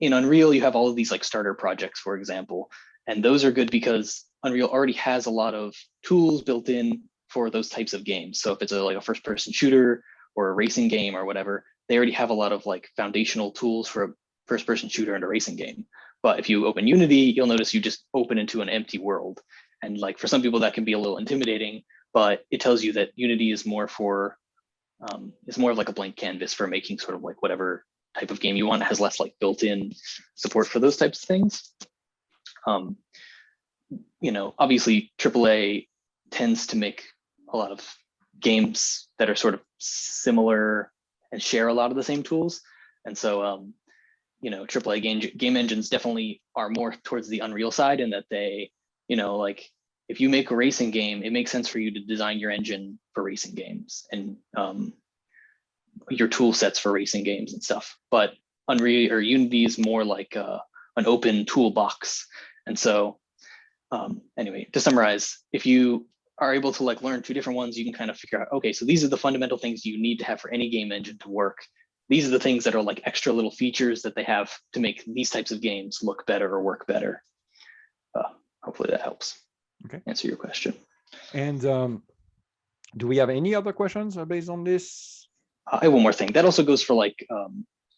Unreal, you have all of these like starter projects, for example, and those are good because Unreal already has a lot of tools built in for those types of games. So if it's like a first-person shooter or a racing game or whatever, they already have a lot of like foundational tools for a first-person shooter and a racing game. But if you open Unity, you'll notice you just open into an empty world. And like for some people that can be a little intimidating, but it tells you that Unity is more for, it's more of like a blank canvas for making sort of like whatever type of game you want. It has less like built-in support for those types of things. You know, obviously AAA tends to make a lot of games that are sort of similar and share a lot of the same tools. And so, you know, AAA game engines definitely are more towards the Unreal side, in that they, you know, like if you make a racing game, it makes sense for you to design your engine for racing games and your tool sets for racing games and stuff. But Unreal or Unity is more like an open toolbox. And so anyway, to summarize, if you are able to like learn two different ones, you can kind of figure out, okay, so these are the fundamental things you need to have for any game engine to work. These are the things that are like extra little features that they have to make these types of games look better or work better. Hopefully that helps answer your question. And do we have any other questions based on this? I have one more thing. That also goes for like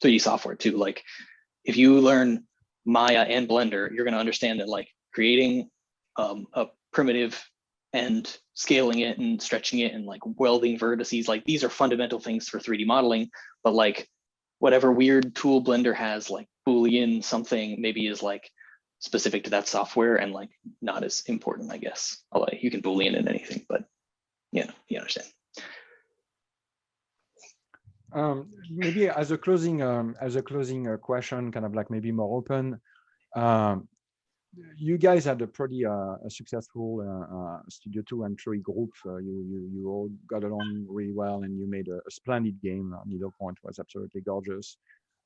3D software too. Like if you learn Maya and Blender, you're going to understand that like creating a primitive and scaling it and stretching it and like welding vertices, like these are fundamental things for 3D modeling. But like whatever weird tool Blender has, like Boolean something maybe is like specific to that software and like not as important, I guess. Although you can Boolean in anything, but you know, you understand. Maybe as a closing question, kind of like maybe more open. You guys had a pretty successful Studio 2 and 3 group. You all got along really well, and you made a splendid game. Needlepoint was absolutely gorgeous.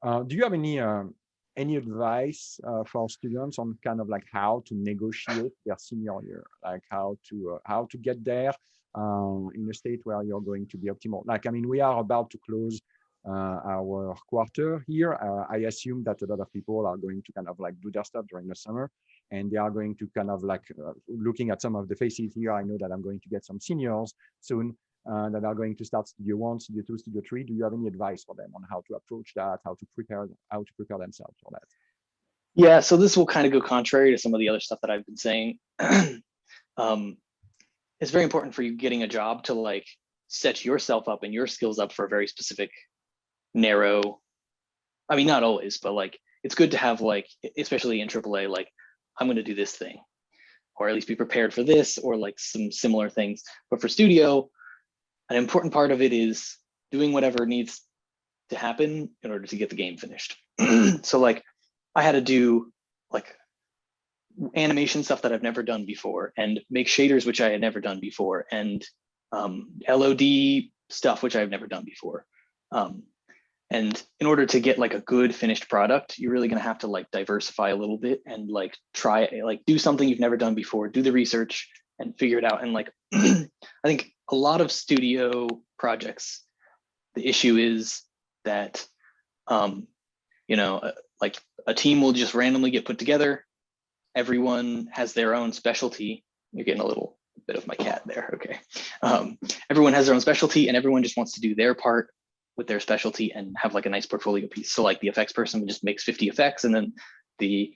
Do you have any advice for students on kind of like how to negotiate their senior year, like how to get there in a state where you're going to be optimal? Like, I mean, we are about to close our quarter here. I assume that a lot of people are going to kind of like do their stuff during the summer, and they are going to kind of like looking at some of the faces here. I know that I'm going to get some seniors soon that are going to start Studio 1, Studio 2, Studio 3. Do you have any advice for them on how to approach that, how to prepare themselves for that? Yeah, so this will kind of go contrary to some of the other stuff that I've been saying. It's very important for you getting a job to like set yourself up and your skills up for a very specific, narrow, I mean, not always, but like, it's good to have like, especially in AAA, like, I'm going to do this thing, or at least be prepared for this, or like some similar things. But for studio, an important part of it is doing whatever needs to happen in order to get the game finished. So like, I had to do like animation stuff that I've never done before, and make shaders, which I had never done before, and LOD stuff, which I've never done before. And in order to get like a good finished product, you're really going to have to like diversify a little bit and like try, like do something you've never done before, do the research and figure it out. And like, I think a lot of studio projects, the issue is that, you know, like a team will just randomly get put together. Everyone has their own specialty. You're getting a little bit of my cat there. Okay. Everyone has their own specialty, and everyone just wants to do their part with their specialty and have like a nice portfolio piece. So like the effects person just makes 50 effects, and then the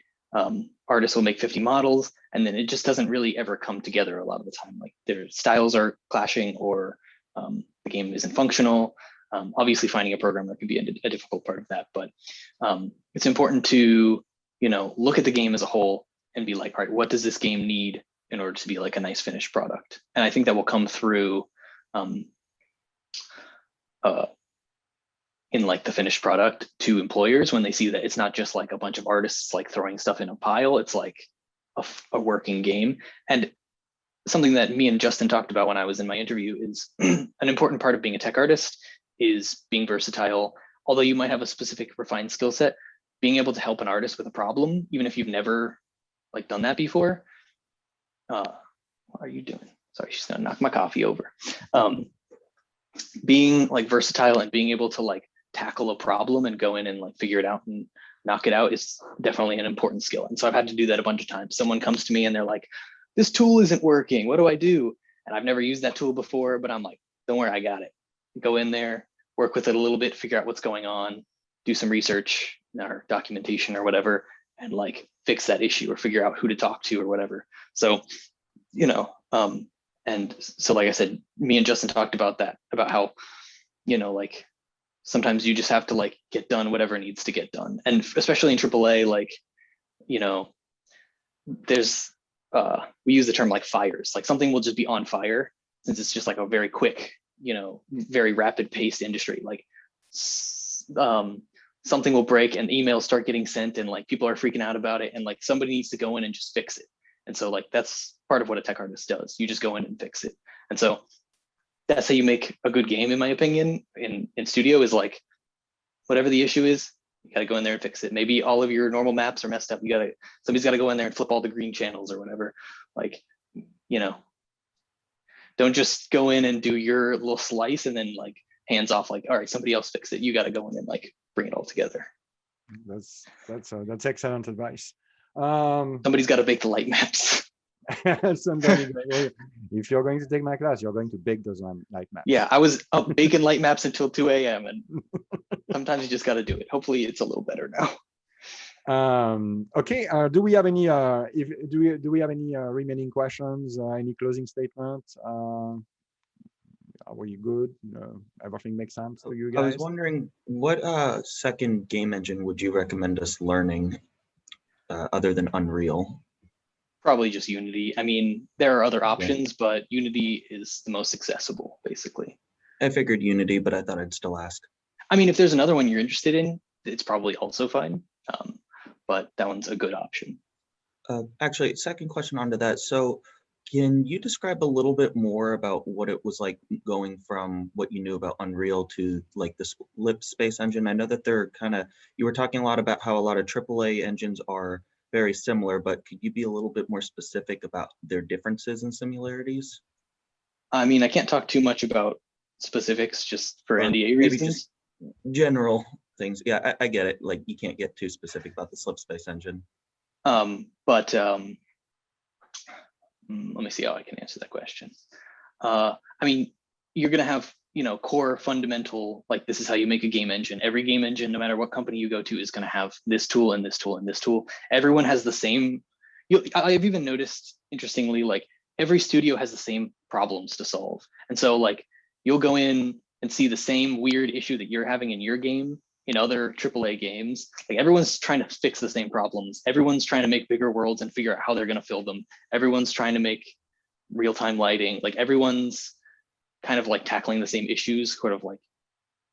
artist will make 50 models, and then it just doesn't really ever come together a lot of the time. Like their styles are clashing, or the game isn't functional. Obviously finding a programmer can be a difficult part of that, but it's important to, you know, look at the game as a whole and be like, all right, what does this game need in order to be like a nice finished product? And I think that will come through in like the finished product to employers when they see that it's not just like a bunch of artists like throwing stuff in a pile. It's like a working game. And something that me and Justin talked about when I was in my interview is an important part of being a tech artist is being versatile. Although you might have a specific refined skill set, being able to help an artist with a problem, even if you've never like done that before. What are you doing? Sorry, she's gonna knock my coffee over. Being like versatile and being able to like tackle a problem and go in and like figure it out and knock it out is definitely an important skill. And so I've had to do that a bunch of times. Someone comes to me and they're like, this tool isn't working. What do I do? And I've never used that tool before, but I'm like, don't worry, I got it. Go in there, work with it a little bit, figure out what's going on, do some research or documentation or whatever, and like fix that issue or figure out who to talk to or whatever. So, you know, and so like I said, me and Justin talked about that, about how, you know, like sometimes you just have to like get done whatever needs to get done. And especially in AAA, like, you know, there's, we use the term like fires, like something will just be on fire since it's just like a very quick, you know, very rapid paced industry. Like something will break and emails start getting sent and like people are freaking out about it and like somebody needs to go in and just fix it. And so like that's part of what a tech artist does. You just go in and fix it. And so that's how you make a good game, in my opinion, in studio, is like whatever the issue is, you gotta go in there and fix it. Maybe all of your normal maps are messed up. Somebody's gotta go in there and flip all the green channels or whatever. Like, you know, don't just go in and do your little slice and then like hands off, like, all right, somebody else fix it. You gotta go in and like bring it all together. That's excellent advice. Somebody's gotta bake the light maps. Somebody, if you're going to take my class, you're going to bake those light maps. Yeah, I was up baking light maps until 2 a.m. and sometimes you just got to do it. Hopefully, it's a little better now. Okay. Do we have any? Do we have any remaining questions? Any closing statements? Were you good? Everything makes sense to you guys? I was wondering, what second game engine would you recommend us learning other than Unreal? Probably just Unity. I mean, there are other options, but Unity is the most accessible, basically. I figured Unity, but I thought I'd still ask. I mean, if there's another one you're interested in, it's probably also fine. But that one's a good option. Actually, second question onto that. So can you describe a little bit more about what it was like going from what you knew about Unreal to like this Lip Space engine? I know that they're kind of, you were talking a lot about how a lot of AAA engines are very similar, but could you be a little bit more specific about their differences and similarities? I mean, I can't talk too much about specifics just for NDA reasons. General things. Yeah, I get it. Like you can't get too specific about the Slip Space engine. But let me see how I can answer that question. I mean, you're gonna have, you know, core fundamental, like this is how you make a game engine. Every game engine, no matter what company you go to, is gonna have this tool and this tool and this tool. Everyone has the same, I've even noticed, interestingly, like every studio has the same problems to solve. And so like, you'll go in and see the same weird issue that you're having in your game in other AAA games. Like everyone's trying to fix the same problems. Everyone's trying to make bigger worlds and figure out how they're gonna fill them. Everyone's trying to make real-time lighting. Like everyone's kind of like tackling the same issues sort of like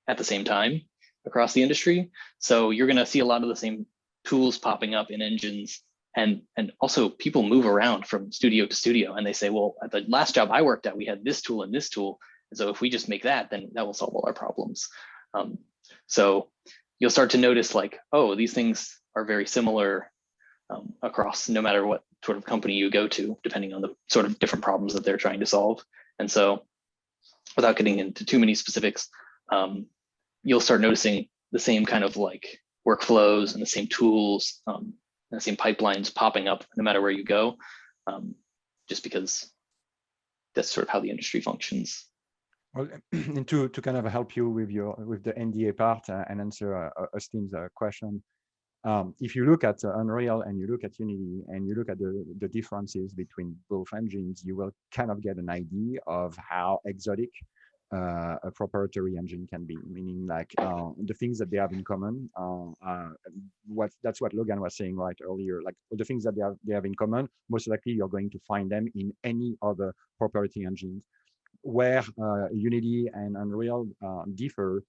at the same time across the industry. So you're gonna see a lot of the same tools popping up in engines. And also people move around from studio to studio and they say, well, at the last job I worked at, we had this tool and this tool. And so if we just make that, then that will solve all our problems. So you'll start to notice like, oh, these things are very similar across no matter what sort of company you go to, depending on the sort of different problems that they're trying to solve. And so without getting into too many specifics, you'll start noticing the same kind of like workflows and the same tools and the same pipelines popping up no matter where you go, just because that's sort of how the industry functions. Well, and to kind of help you with the NDA part and answer Austin's question, if you look at Unreal and you look at Unity and you look at the differences between both engines, you will kind of get an idea of how exotic a proprietary engine can be, meaning like the things that they have in common. That's what Logan was saying right earlier, like the things that they have in common, most likely you're going to find them in any other proprietary engines. Where Unity and Unreal differ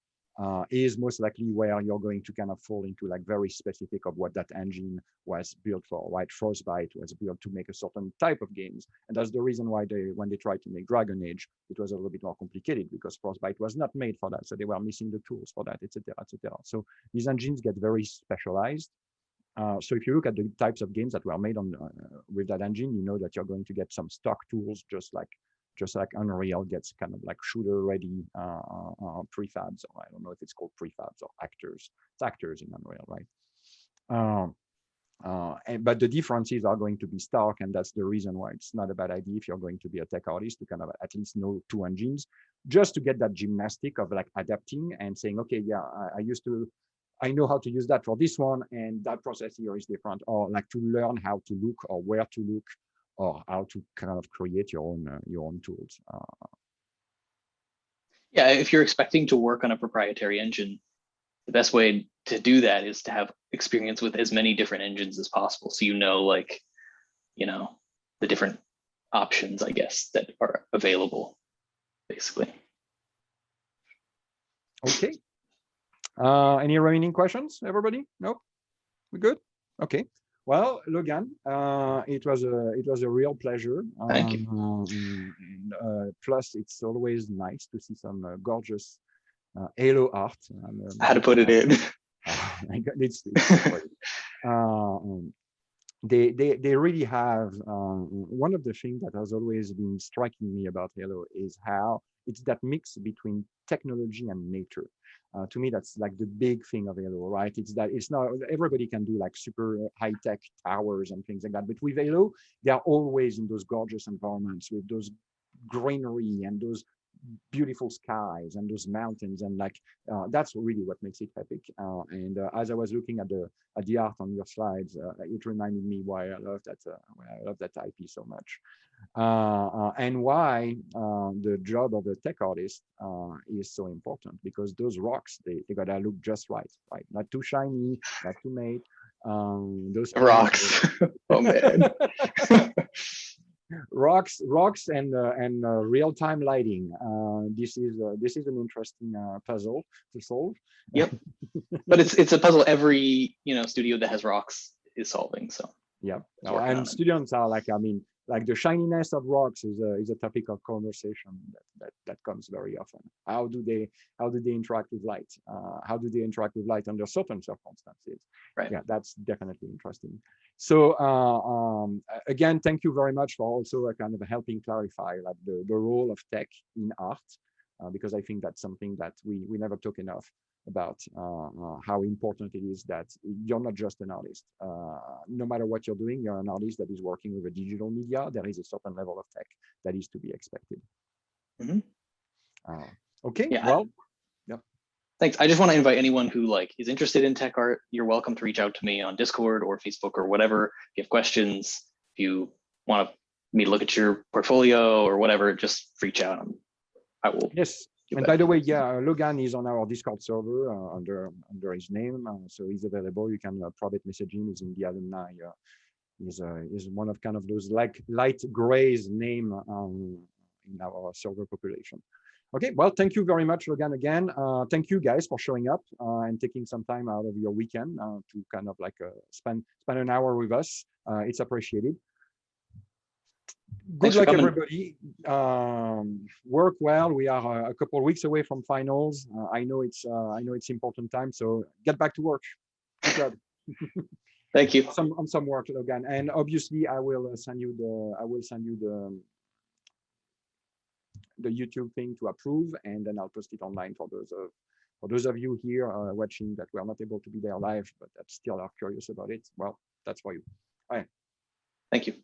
is most likely where you're going to kind of fall into like very specific of what that engine was built for, right? Frostbite was built to make a certain type of games. And that's the reason why when they tried to make Dragon Age, it was a little bit more complicated because Frostbite was not made for that. So they were missing the tools for that, etc., etc. So these engines get very specialized. So if you look at the types of games that were made on with that engine, you know that you're going to get some stock tools, just like Unreal gets kind of like shooter ready prefabs, or I don't know if it's called prefabs or actors. It's actors in Unreal, right? But the differences are going to be stark, and that's the reason why it's not a bad idea if you're going to be a tech artist to kind of at least know 2 engines, just to get that gymnastic of like adapting and saying, okay, yeah, I know how to use that for this one, and that process here is different, or like to learn how to look or where to look, or how to kind of create your own tools. Yeah, if you're expecting to work on a proprietary engine, the best way to do that is to have experience with as many different engines as possible. So like, the different options, I guess, that are available, basically. Okay. Any remaining questions, everybody? Nope. We good? Okay. Well, Logan, it was a real pleasure. Thank you. Plus, it's always nice to see some gorgeous Halo art. I had to put it in. It's great. They really have one of the things that has always been striking me about Halo is how it's that mix between technology and nature. To me, that's like the big thing of Halo, right? It's that it's not everybody can do like super high tech towers and things like that, but with Halo, they are always in those gorgeous environments with those greenery and those beautiful skies and those mountains, and like that's really what makes it epic. And as I was looking at the art on your slides, it reminded me why I love that IP so much, and why the job of a tech artist is so important, because those rocks they gotta look just right, not too shiny, not too matte. Those rocks. Oh man. rocks and real-time lighting. This is an interesting puzzle to solve. Yep. But it's a puzzle every studio that has rocks is solving. So yeah, and students are like, I mean, like the shininess of rocks is a topic of conversation that comes very often. How do they interact with light? How do they interact with light under certain circumstances? Right. Yeah, that's definitely interesting. So again, thank you very much for also kind of helping clarify like the role of tech in art, because I think that's something that we never talk enough about, how important it is that you're not just an artist. No matter what you're doing, you're an artist that is working with a digital media. There is a certain level of tech that is to be expected. Mm-hmm. Okay, yeah. Well, yeah. Thanks. I just want to invite anyone who is interested in tech art. You're welcome to reach out to me on Discord or Facebook or whatever. If you have questions, if you want me to look at your portfolio or whatever, just reach out. I will. Yes. And by the way, yeah, Logan is on our Discord server under his name, so he's available. You can private message him. He's in the alumni. He's one of kind of those like light grays name in our server population. Okay, well, thank you very much, Logan, again. Thank you guys for showing up and taking some time out of your weekend to kind of like spend an hour with us. It's appreciated. Good luck, everybody. Work well. We are a couple of weeks away from finals. I know it's important time, so get back to work. Good job. Thank you. Some work, Logan, and obviously I will send you the YouTube thing to approve, and then I'll post it online for those of you here watching that were not able to be there live, but that still are curious about it. Well, that's for you. All right. Thank you.